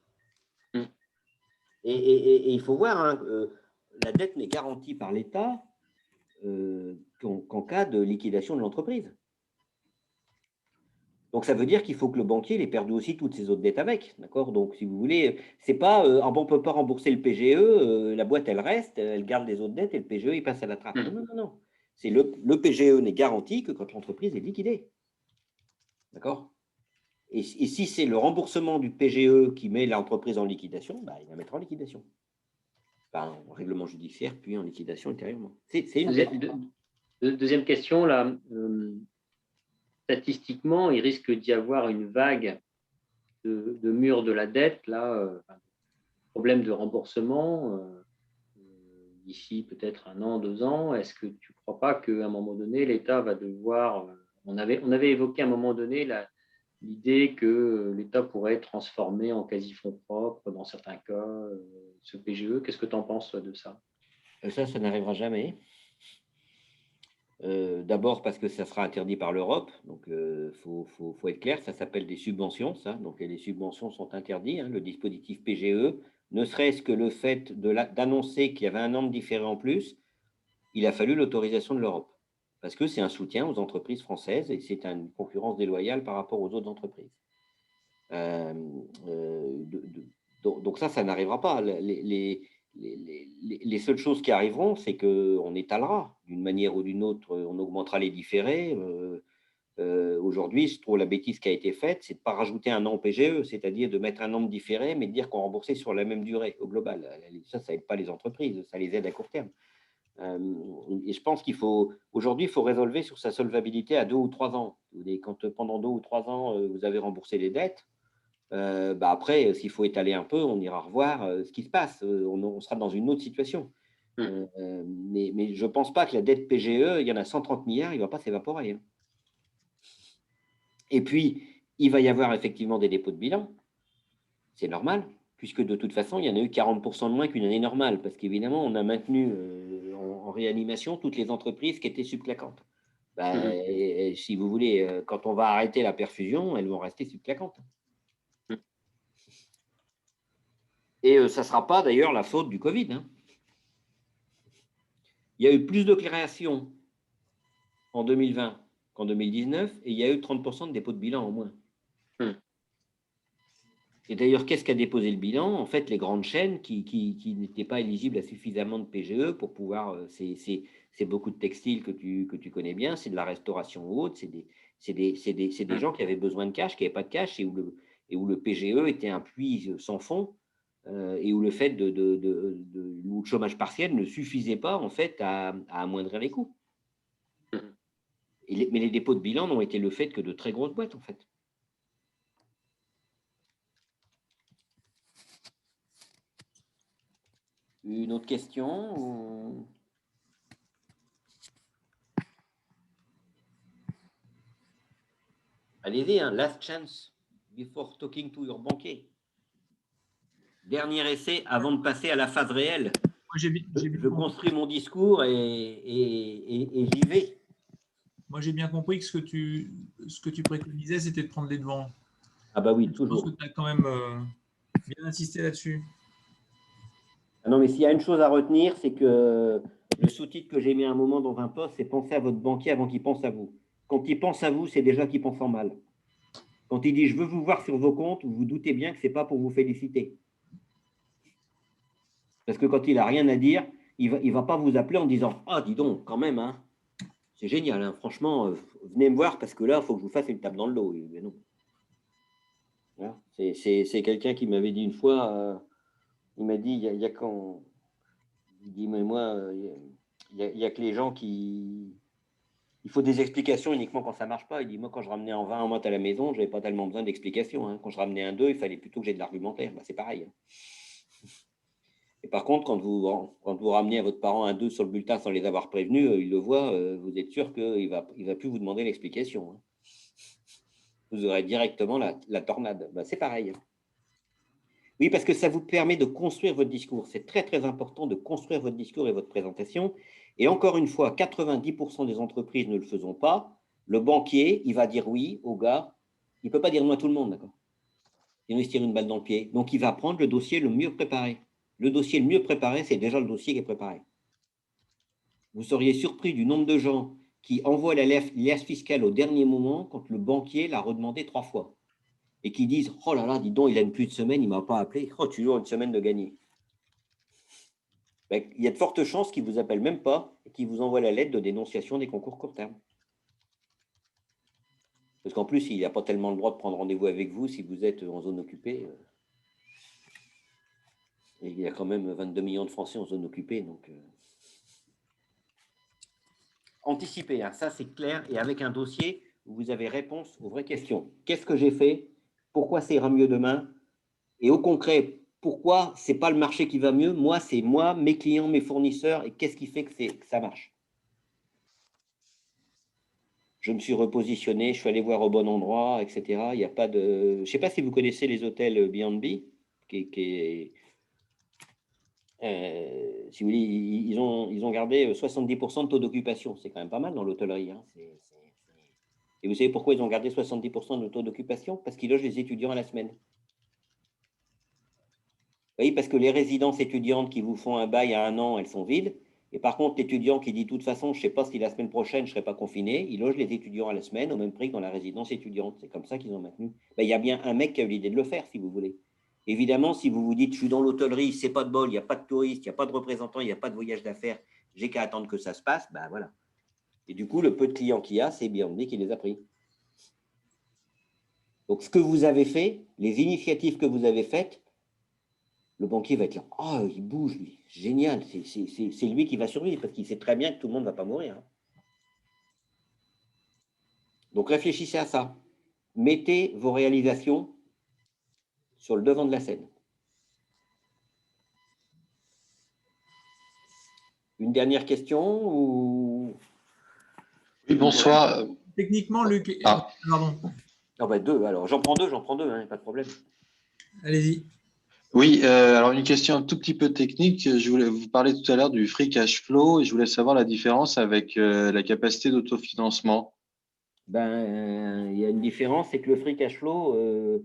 Et il faut voir, hein, la dette n'est garantie par l'État qu'en cas de liquidation de l'entreprise. Donc, ça veut dire qu'il faut que le banquier ait perdu aussi toutes ses autres dettes avec. D'accord ? Donc, si vous voulez, c'est pas on ne peut pas rembourser le PGE, la boîte, elle reste, elle garde les autres dettes et le PGE, il passe à la trappe. Non. C'est le PGE n'est garanti que quand l'entreprise est liquidée. D'accord ? Et si c'est le remboursement du PGE qui met l'entreprise en liquidation, bah, il la mettra en liquidation. Enfin, en règlement judiciaire, puis en liquidation ultérieurement. C'est une deuxième question, là. Statistiquement, il risque d'y avoir une vague de mur de la dette, là, problème de remboursement, d'ici peut-être 1 an, 2 ans. Est-ce que tu ne crois pas qu'à un moment donné, l'État va devoir… On avait évoqué à un moment donné l'idée que l'État pourrait transformer en quasi-fonds propres dans certains cas ce PGE. Qu'est-ce que tu en penses toi, de ça ? Ça n'arrivera jamais. D'abord parce que ça sera interdit par l'Europe, donc faut être clair, ça s'appelle des subventions, ça. Donc les subventions sont interdites, hein, le dispositif PGE, ne serait-ce que le fait d'annoncer qu'il y avait un an de différé en plus, il a fallu l'autorisation de l'Europe, parce que c'est un soutien aux entreprises françaises et c'est une concurrence déloyale par rapport aux autres entreprises. Donc ça n'arrivera pas. Les seules choses qui arriveront, c'est qu'on étalera d'une manière ou d'une autre, on augmentera les différés. Aujourd'hui, je trouve la bêtise qui a été faite, c'est de ne pas rajouter un an au PGE, c'est-à-dire de mettre un an de différé, mais de dire qu'on remboursait sur la même durée au global. Ça n'aide pas les entreprises, ça les aide à court terme. Et je pense aujourd'hui, il faut résolver sur sa solvabilité à 2 ou 3 ans. Quand pendant 2 ou 3 ans, vous avez remboursé les dettes, après, s'il faut étaler un peu, on ira revoir ce qui se passe. On sera dans une autre situation. Mais je ne pense pas que la dette PGE, il y en a 130 milliards, il ne va pas s'évaporer. Hein. Et puis, il va y avoir effectivement des dépôts de bilan. C'est normal, puisque de toute façon, il y en a eu 40% de moins qu'une année normale, parce qu'évidemment, on a maintenu en réanimation toutes les entreprises qui étaient subclaquantes. Et si vous voulez, quand on va arrêter la perfusion, elles vont rester subclaquantes. Et ça ne sera pas d'ailleurs la faute du Covid. Hein. Il y a eu plus de créations en 2020 qu'en 2019 et il y a eu 30% de dépôt de bilan en moins. Et d'ailleurs, qu'est-ce qu'a déposé le bilan ? En fait, les grandes chaînes qui n'étaient pas éligibles à suffisamment de PGE pour pouvoir… C'est beaucoup de textiles que tu connais bien, c'est de la restauration ou autre, c'est des gens qui avaient besoin de cash, qui n'avaient pas de cash et où le PGE était un puits sans fond. Et où le fait où le chômage partiel ne suffisait pas en fait à amoindrir les coûts. Mais les dépôts de bilan n'ont été le fait que de très grosses boîtes en fait. Une autre question ou… Allez-y, hein, last chance before talking to your banquier. Dernier essai avant de passer à la phase réelle. Je construis mon discours et j'y vais. Moi, j'ai bien compris que ce que tu préconisais, c'était de prendre les devants. Ah bah oui, je toujours. Je pense que tu as quand même bien insisté là-dessus. Ah non, mais s'il y a une chose à retenir, c'est que Le sous-titre que j'ai mis à un moment dans un post, c'est penser à votre banquier avant qu'il pense à vous. Quand il pense à vous, c'est déjà qu'il pense en mal. Quand il dit « je veux vous voir sur vos comptes », vous vous doutez bien que ce n'est pas pour vous féliciter. Parce que quand il n'a rien à dire, il ne va pas vous appeler en disant « ah, dis donc, quand même, hein, c'est génial, hein, franchement, venez me voir parce que là, il faut que je vous fasse une tape dans le dos. » Mais non. Voilà. C'est quelqu'un qui m'avait dit une fois, il m'a dit, il y a quand… Il dit, mais moi, il y a que les gens qui… Il faut des explications uniquement quand ça ne marche pas. Il dit, moi, quand je ramenais en 20 en motte à la maison, je n'avais pas tellement besoin d'explications. Hein. Quand je ramenais un 2, il fallait plutôt que j'ai de l'argumentaire. Ben, c'est pareil. Hein. Et par contre, quand vous ramenez à votre parent un 2 sur le bulletin sans les avoir prévenus, il le voit, vous êtes sûr qu'il ne va plus vous demander l'explication. Hein. Vous aurez directement la tornade. Ben, c'est pareil. Hein. Oui, parce que ça vous permet de construire votre discours. C'est très, très important de construire votre discours et votre présentation. Et encore une fois, 90% des entreprises ne le faisons pas. Le banquier, il va dire oui au gars. Il ne peut pas dire non à tout le monde, d'accord? Il va se tirer une balle dans le pied. Donc, il va prendre le dossier le mieux préparé. Le dossier le mieux préparé, c'est déjà le dossier qui est préparé. Vous seriez surpris du nombre de gens qui envoient la liasse fiscale au dernier moment quand le banquier l'a redemandé 3 fois. Et qui disent « Oh là là, dis donc, il a plus de semaine, il ne m'a pas appelé. Oh, toujours une semaine de gagner. » Ben, il y a de fortes chances qu'il ne vous appelle même pas et qu'il vous envoie la lettre de dénonciation des concours court terme. Parce qu'en plus, il n'a pas tellement le droit de prendre rendez-vous avec vous si vous êtes en zone occupée. Et il y a quand même 22 millions de Français en zone occupée. Donc, anticipez, hein, ça c'est clair. Et avec un dossier où vous avez réponse aux vraies questions. Qu'est-ce que j'ai fait? Pourquoi ça ira mieux demain? Et au concret, pourquoi ce n'est pas le marché qui va mieux? Moi, c'est moi, mes clients, mes fournisseurs, et qu'est-ce qui fait que ça marche? Je me suis repositionné, je suis allé voir au bon endroit, etc. Il n'y a pas de… Je ne sais pas si vous connaissez les hôtels B&B, si vous voulez, ils ont gardé 70% de taux d'occupation. C'est quand même pas mal dans l'hôtellerie. Hein. Et vous savez pourquoi ils ont gardé 70% de taux d'occupation? Parce qu'ils logent les étudiants à la semaine. Oui, parce que les résidences étudiantes qui vous font un bail à 1 an, elles sont vides. Et par contre, l'étudiant qui dit, de toute façon, je ne sais pas si la semaine prochaine, je ne serai pas confiné, il loge les étudiants à la semaine au même prix que dans la résidence étudiante. C'est comme ça qu'ils ont maintenu. Ben, il y a bien un mec qui a eu l'idée de le faire, si vous voulez. Évidemment, si vous vous dites, je suis dans l'hôtellerie, c'est pas de bol, il n'y a pas de touristes, il n'y a pas de représentants, il n'y a pas de voyage d'affaires, j'ai qu'à attendre que ça se passe, ben voilà. Et du coup, le peu de clients qu'il y a, c'est B&B qui les a pris. Donc, ce que vous avez fait, les initiatives que vous avez faites, le banquier va être là. Oh, il bouge, lui. Génial. C'est lui qui va survivre parce qu'il sait très bien que tout le monde ne va pas mourir. Hein. Donc, réfléchissez à ça. Mettez vos réalisations sur le devant de la scène. Une dernière question ou… Oui, bonsoir. Techniquement, Luc. Ah. Pardon. Ah ben 2, alors j'en prends 2, hein, pas de problème. Allez-y. Oui, alors une question un tout petit peu technique. Je voulais vous parler tout à l'heure du free cash flow et je voulais savoir la différence avec la capacité d'autofinancement. Ben, il y a une différence, c'est que le free cash flow,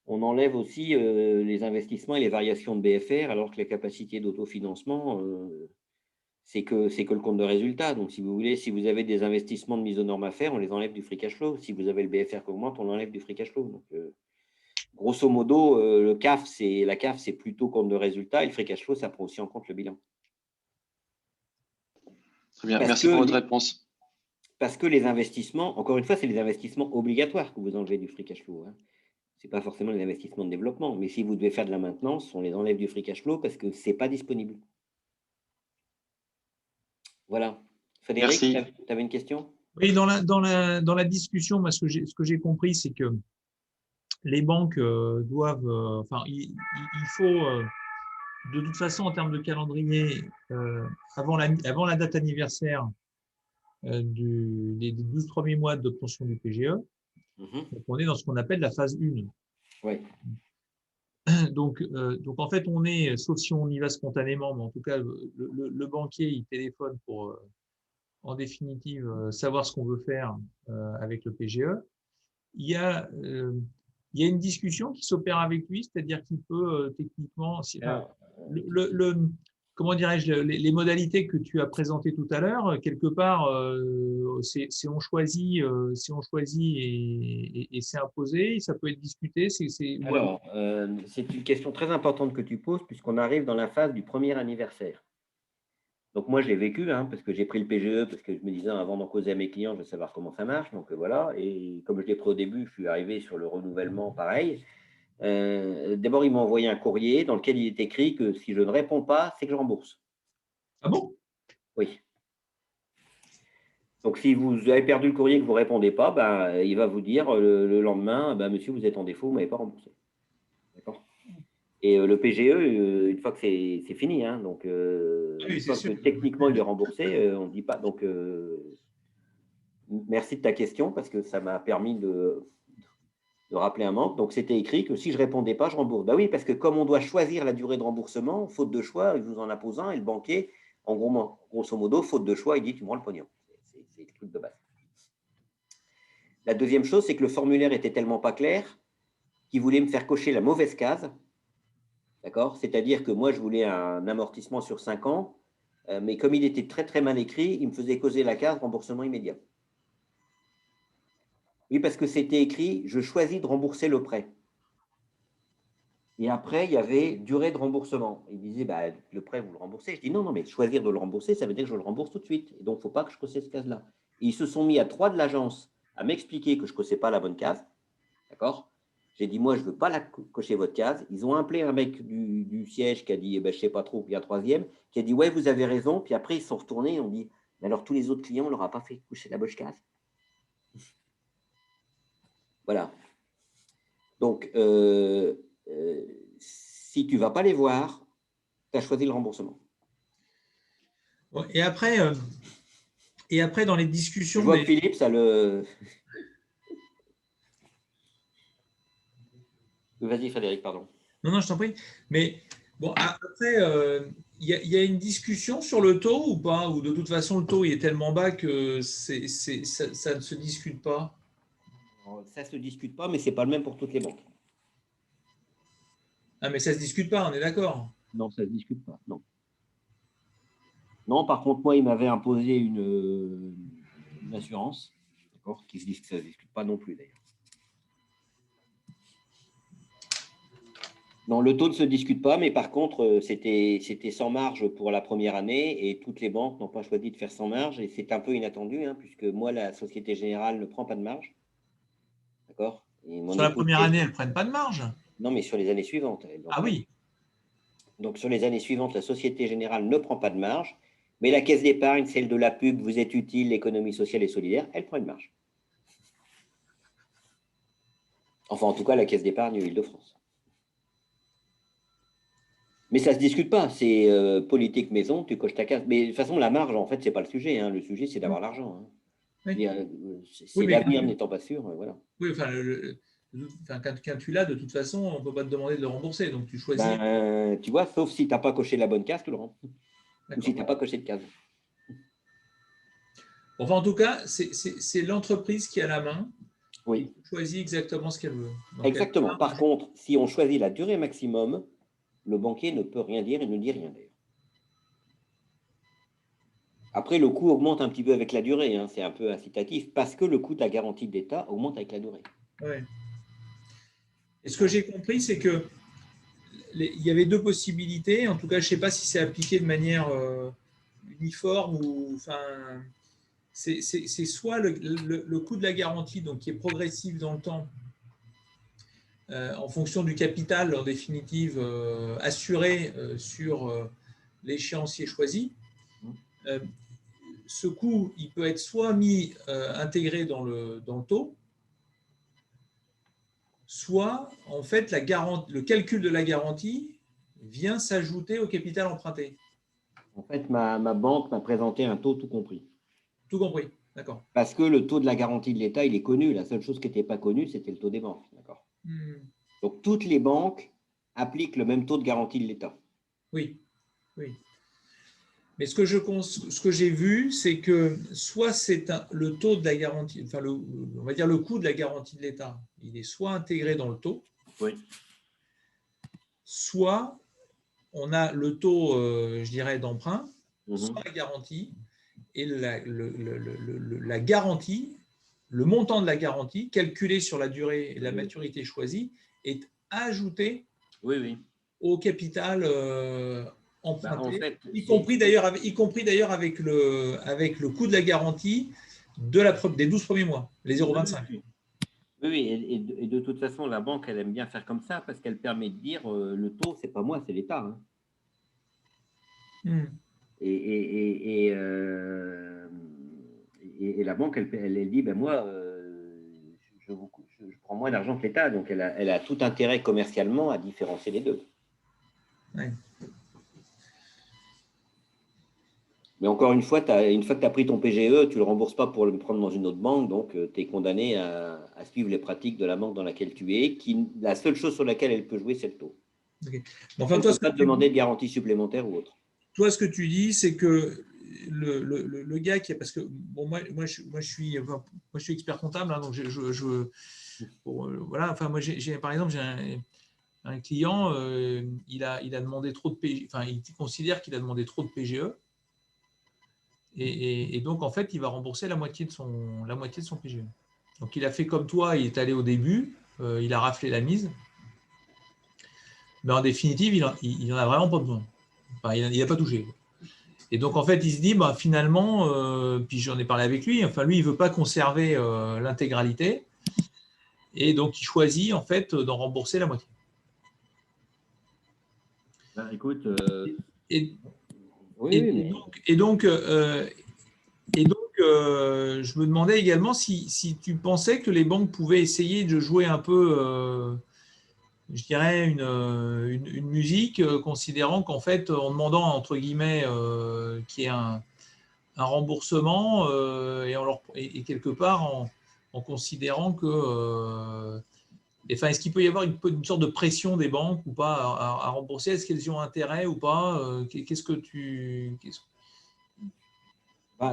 on enlève aussi les investissements et les variations de BFR, alors que la capacité d'autofinancement, c'est que le compte de résultat. Donc, si vous voulez, si vous avez des investissements de mise aux normes à faire, on les enlève du free cash flow. Si vous avez le BFR qui augmente, on l'enlève du free cash flow. Donc, grosso modo, la CAF, c'est plutôt compte de résultat et le free cash flow, ça prend aussi en compte le bilan. Très bien, merci pour votre réponse. Parce que les investissements, encore une fois, c'est les investissements obligatoires que vous enlevez du free cash flow. Hein. Ce n'est pas forcément les investissements de développement, mais si vous devez faire de la maintenance, on les enlève du free cash flow parce que ce n'est pas disponible. Voilà. Frédéric, tu avais une question? Oui, dans la discussion, moi, ce que j'ai compris, c'est que les banques doivent, il faut, de toute façon, en termes de calendrier, avant la date anniversaire des 12 premiers mois d'obtention du PGE, donc on est dans ce qu'on appelle la phase 1. Oui. Donc, en fait, on est, sauf si on y va spontanément, mais en tout cas, le banquier, il téléphone pour, en définitive, savoir ce qu'on veut faire avec le PGE. Il y a une discussion qui s'opère avec lui, c'est-à-dire qu'il peut techniquement… comment dirais-je, les modalités que tu as présentées tout à l'heure, quelque part, si on choisit et c'est imposé, ça peut être discuté. Alors, c'est une question très importante que tu poses puisqu'on arrive dans la phase du premier anniversaire. Donc moi, je l'ai vécu parce que j'ai pris le PGE, parce que je me disais, avant d'en causer à mes clients, je veux savoir comment ça marche. Donc voilà, et comme je l'ai pris au début, je suis arrivé sur le renouvellement pareil. D'abord, ils m'ont envoyé un courrier dans lequel il est écrit que si je ne réponds pas, c'est que je rembourse. Ah bon? Oui. Donc, si vous avez perdu le courrier et que vous ne répondez pas, il va vous dire le lendemain, monsieur, vous êtes en défaut, vous ne m'avez pas remboursé. D'accord? Et le PGE, une fois que c'est fini, donc Oui, une fois sûr. que techniquement il est remboursé, on ne dit pas. Donc, merci de ta question parce que ça m'a permis de rappeler un manque. Donc, c'était écrit que si je ne répondais pas, je rembourse. Oui, parce que comme on doit choisir la durée de remboursement, faute de choix, il vous en impose un et le banquier, en gros, grosso modo, faute de choix, il dit tu me rends le pognon. C'est le truc de base. La deuxième chose, c'est que le formulaire était tellement pas clair qu'il voulait me faire cocher la mauvaise case. D'accord? C'est-à-dire que moi, je voulais un amortissement sur 5 ans, mais comme il était très, très mal écrit, il me faisait causer la case remboursement immédiat. Oui, parce que c'était écrit « Je choisis de rembourser le prêt ». Et après, il y avait durée de remboursement. Il disait le prêt, vous le remboursez. Je dis non, mais choisir de le rembourser, ça veut dire que je le rembourse tout de suite. Et donc, il ne faut pas que je coche cette case-là. Et ils se sont mis à 3 de l'agence à m'expliquer que je ne cochais pas la bonne case. D'accord? J'ai dit, moi, je ne veux pas cocher votre case. Ils ont appelé un mec du siège qui a dit, je ne sais pas trop, puis un troisième, qui a dit, ouais, vous avez raison. Puis après, ils se sont retournés et ont dit, mais alors tous les autres clients, on ne leur a pas fait cocher la bonne case. Voilà. Donc, si tu ne vas pas les voir, tu as choisi le remboursement. Et après, dans les discussions… Je vois que Philippe, ça le… Vas-y, Frédéric, pardon. Non, je t'en prie. Mais bon, après, il y a une discussion sur le taux ou pas? Ou de toute façon, le taux il est tellement bas que ça ne se discute pas? Ça ne se discute pas, mais ce n'est pas le même pour toutes les banques. Ah, mais ça ne se discute pas, on est d'accord? Non, ça ne se discute pas, non. Non, par contre, moi, il m'avait imposé une assurance, d'accord, qui se dit que ça ne se discute pas non plus, d'ailleurs. Non, le taux ne se discute pas, mais par contre, c'était sans marge pour la première année et toutes les banques n'ont pas choisi de faire sans marge et c'est un peu inattendu, puisque moi, la Société Générale ne prend pas de marge. D'accord? Sur la première année, elles ne prennent pas de marge? Non, mais sur les années suivantes. Ah oui. Donc, sur les années suivantes, la Société Générale ne prend pas de marge, mais la caisse d'épargne, celle de la pub, vous êtes utile, l'économie sociale et solidaire, elle prend une marge. Enfin, en tout cas, la caisse d'épargne Île-de-France. Mais ça ne se discute pas, c'est politique maison, tu coches ta case. Mais de toute façon, la marge, en fait, ce n'est pas le sujet. Le sujet, c'est d'avoir l'argent. Oui. C'est l'avenir n'étant pas sûr, voilà. Oui, quand tu l'as, de toute façon, on ne peut pas te demander de le rembourser, donc tu choisis. Tu vois, sauf si tu n'as pas coché la bonne case, tu le rends. Ou si tu n'as pas coché de case. Enfin, en tout cas, c'est l'entreprise qui a la main. Oui. Qui choisit exactement ce qu'elle veut. Donc, exactement. Par contre, si on choisit la durée maximum, le banquier ne peut rien dire et ne dit rien d'ailleurs. Après, le coût augmente un petit peu avec la durée, c'est un peu incitatif, parce que le coût de la garantie de l'État augmente avec la durée. Ouais. Et ce que j'ai compris, c'est que il y avait 2 possibilités. En tout cas, je ne sais pas si c'est appliqué de manière uniforme ou… c'est soit le coût de la garantie, donc qui est progressif dans le temps, en fonction du capital, en définitive, assuré sur l'échéancier choisi. Ce coût, il peut être soit intégré dans le taux, soit, en fait, le calcul de la garantie vient s'ajouter au capital emprunté. En fait, ma banque m'a présenté un taux tout compris. Tout compris, d'accord. Parce que le taux de la garantie de l'État, il est connu. La seule chose qui n'était pas connue, c'était le taux des banques. D'accord. Donc, toutes les banques appliquent le même taux de garantie de l'État. Oui, oui. Mais ce que j'ai vu, c'est que soit c'est le taux de la garantie, on va dire le coût de la garantie de l'État, il est soit intégré dans le taux, oui. soit on a le taux, je dirais, d'emprunt sans la garantie, et la garantie, le montant de la garantie, calculé sur la durée et la maturité choisie, est ajouté au capital emprunté, En fait, y compris d'ailleurs avec le coût de la garantie des 12 premiers mois, les 0,25. Oui, et de toute façon, la banque, elle aime bien faire comme ça parce qu'elle permet de dire le taux, c'est pas moi, c'est l'État. Hein. Et la banque, elle dit, ben moi, je prends moins d'argent que l'État, donc elle a tout intérêt commercialement à différencier les deux. Ouais. Mais encore une fois que tu as pris ton PGE, tu ne le rembourses pas pour le prendre dans une autre banque, donc tu es condamné à suivre les pratiques de la banque dans laquelle tu es, la seule chose sur laquelle elle peut jouer, c'est le taux. Okay. Bon, enfin, toi, tu ne peux pas te demander de garantie supplémentaire ou autre. Toi, ce que tu dis, c'est que le gars qui a, parce que bon, moi je suis expert comptable, hein, donc voilà, enfin moi par exemple j'ai un client, il a demandé trop de PGE, enfin il considère qu'il a demandé trop de PGE, et donc en fait il va rembourser la moitié de son PGE. Donc il a fait comme toi, il est allé au début, il a raflé la mise, mais en définitive il en a vraiment pas besoin. Enfin, il n'a pas touché. Et donc, en fait, il se dit, bah, finalement, puis j'en ai parlé avec lui, enfin, lui, il ne veut pas conserver l'intégralité. Et donc, il choisit, en fait, d'en rembourser la moitié. Ben, écoute. Et donc, je me demandais également si tu pensais que les banques pouvaient essayer de jouer un peu, je dirais, une musique, considérant qu'en fait, en demandant, entre guillemets, qu'il y ait un remboursement et quelque part en considérant que… enfin, est-ce qu'il peut y avoir une sorte de pression des banques ou pas à rembourser? Est-ce qu'elles y ont intérêt ou pas? Qu'est-ce que tu…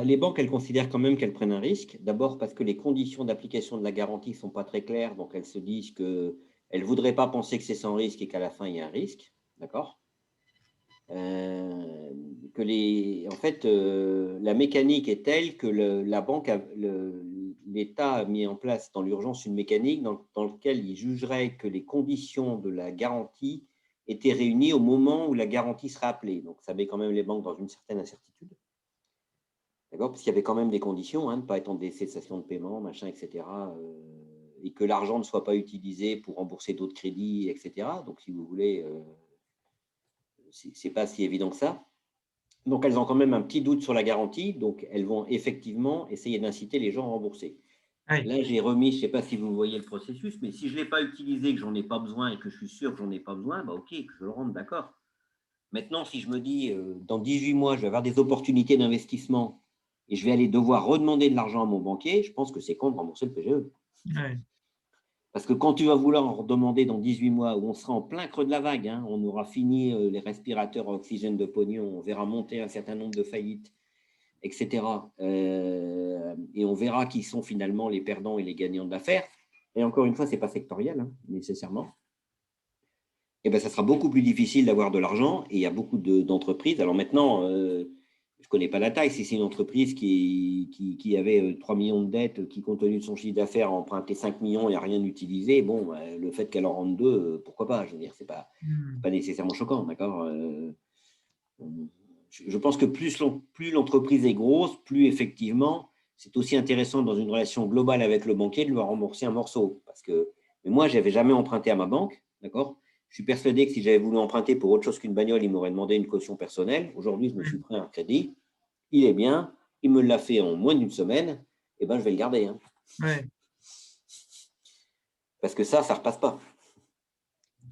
Les banques, elles considèrent quand même qu'elles prennent un risque. D'abord parce que les conditions d'application de la garantie ne sont pas très claires. Donc, elles se disent qu'elles ne voudraient pas penser que c'est sans risque et qu'à la fin, il y a un risque. D'accord ? En fait, la mécanique est telle que l'État a mis en place dans l'urgence une mécanique dans laquelle il jugerait que les conditions de la garantie étaient réunies au moment où la garantie sera appelée. Donc, ça met quand même les banques dans une certaine incertitude. D'accord ? Parce qu'il y avait quand même des conditions, hein, de ne pas être en cessation de paiement, machin, etc. Et que l'argent ne soit pas utilisé pour rembourser d'autres crédits, etc. Donc, si vous voulez… c'est pas si évident que ça. Donc, elles ont quand même un petit doute sur la garantie. Donc, elles vont effectivement essayer d'inciter les gens à rembourser. Oui. Là, j'ai remis, je ne sais pas si vous voyez le processus, mais si je ne l'ai pas utilisé, que je n'en ai pas besoin et que je suis sûr que je n'en ai pas besoin, bah, OK, que je le rende, d'accord. Maintenant, si je me dis, dans 18 mois, je vais avoir des opportunités d'investissement et je vais aller devoir redemander de l'argent à mon banquier, je pense que c'est con de rembourser le PGE. Ouais. Parce que quand tu vas vouloir en redemander dans 18 mois, où on sera en plein creux de la vague, hein, on aura fini les respirateurs à oxygène de pognon, on verra monter un certain nombre de faillites, etc. Et on verra qui sont finalement les perdants et les gagnants de l'affaire. Et encore une fois, ce n'est pas sectoriel, hein, nécessairement. Et ben, ça sera beaucoup plus difficile d'avoir de l'argent. Et il y a beaucoup d'entreprises. Alors maintenant… je ne connais pas la taille, si c'est une entreprise qui avait 3 millions de dettes, qui, compte tenu de son chiffre d'affaires, a emprunté 5 millions et n'a rien utilisé, bon, le fait qu'elle en rende 2, pourquoi pas? Je veux dire, ce n'est pas nécessairement choquant, d'accord? Je pense que plus l'entreprise est grosse, plus effectivement, c'est aussi intéressant dans une relation globale avec le banquier de lui rembourser un morceau. Mais moi, je n'avais jamais emprunté à ma banque, d'accord? Je suis persuadé que si j'avais voulu emprunter pour autre chose qu'une bagnole, il m'aurait demandé une caution personnelle. Aujourd'hui, je me suis pris un crédit. Il est bien. Il me l'a fait en moins d'une semaine. Eh ben, je vais le garder. Hein. Ouais. Parce que ça ne repasse pas.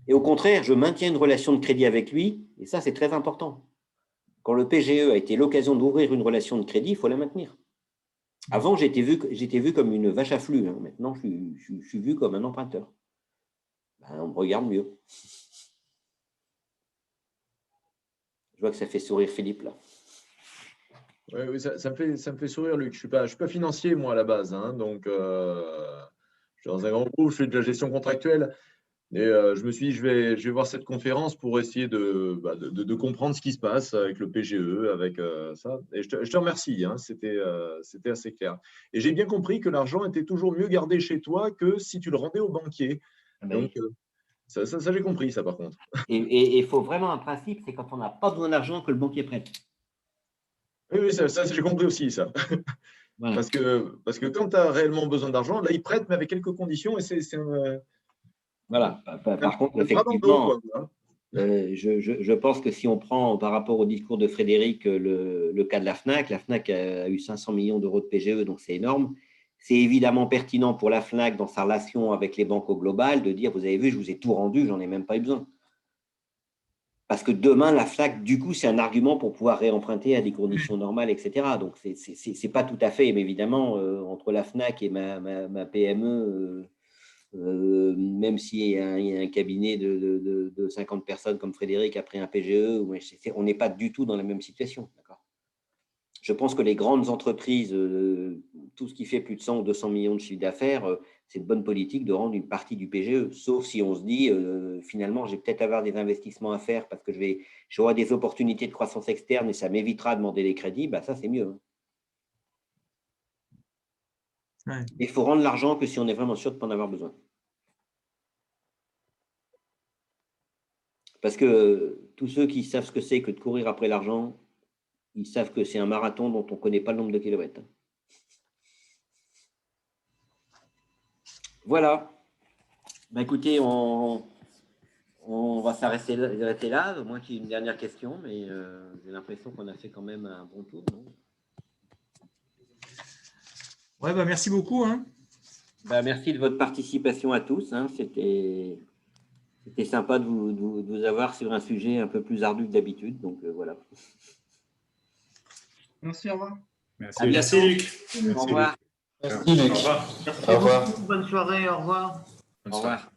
Et au contraire, je maintiens une relation de crédit avec lui. Et ça, c'est très important. Quand le PGE a été l'occasion d'ouvrir une relation de crédit, il faut la maintenir. Avant, j'étais vu comme une vache à flux. Hein. Maintenant, je suis vu comme un emprunteur. Ben, on me regarde mieux. Je vois que ça fait sourire Philippe, là. Oui, ça me fait sourire, Luc. Je suis pas financier, moi, à la base. Hein, donc, je suis dans un grand groupe, je fais de la gestion contractuelle. Et je me suis dit, je vais voir cette conférence pour essayer de comprendre ce qui se passe avec le PGE, avec ça. Et je te remercie, hein, c'était assez clair. Et j'ai bien compris que l'argent était toujours mieux gardé chez toi que si tu le rendais au banquier. Donc, ça j'ai compris, ça, par contre. Et il faut vraiment un principe, c'est quand on n'a pas besoin d'argent que le banquier prête. Oui, ça j'ai compris aussi, ça. Voilà. Parce que quand tu as réellement besoin d'argent, là, ils prêtent, mais avec quelques conditions, et c'est Voilà. Par contre, un bras dans le dos, effectivement, quoi. je pense que si on prend par rapport au discours de Frédéric le cas de la FNAC a eu 500 millions d'euros de PGE, donc c'est énorme. C'est évidemment pertinent pour la FNAC dans sa relation avec les banques au global de dire, vous avez vu, je vous ai tout rendu, j'en ai même pas eu besoin. Parce que demain, la FNAC, du coup, c'est un argument pour pouvoir réemprunter à des conditions normales, etc. Donc, c'est pas tout à fait, mais évidemment, entre la FNAC et ma PME, même s'il y a un cabinet de 50 personnes comme Frédéric après un PGE, on n'est pas du tout dans la même situation. Je pense que les grandes entreprises, tout ce qui fait plus de 100 ou 200 millions de chiffre d'affaires, c'est de bonne politique de rendre une partie du PGE, sauf si on se dit, finalement, je vais peut-être avoir des investissements à faire parce que j'aurai des opportunités de croissance externe et ça m'évitera de demander des crédits, bah, ça, c'est mieux. Ouais. Il faut rendre l'argent que si on est vraiment sûr de ne pas en avoir besoin. Parce que tous ceux qui savent ce que c'est que de courir après l'argent, ils savent que c'est un marathon dont on ne connaît pas le nombre de kilomètres. Voilà. Bah, écoutez, on va s'arrêter là, moi qui ai une dernière question, mais j'ai l'impression qu'on a fait quand même un bon tour. Non? Ouais, bah, merci beaucoup. Hein. Bah, merci de votre participation à tous. Hein. C'était sympa de vous avoir sur un sujet un peu plus ardu que d'habitude. Donc voilà. Merci, au revoir. Merci Luc. Au revoir. Merci Luc. Au revoir. Au revoir. Bonne soirée, au revoir. Bonne Au soirée. revoir.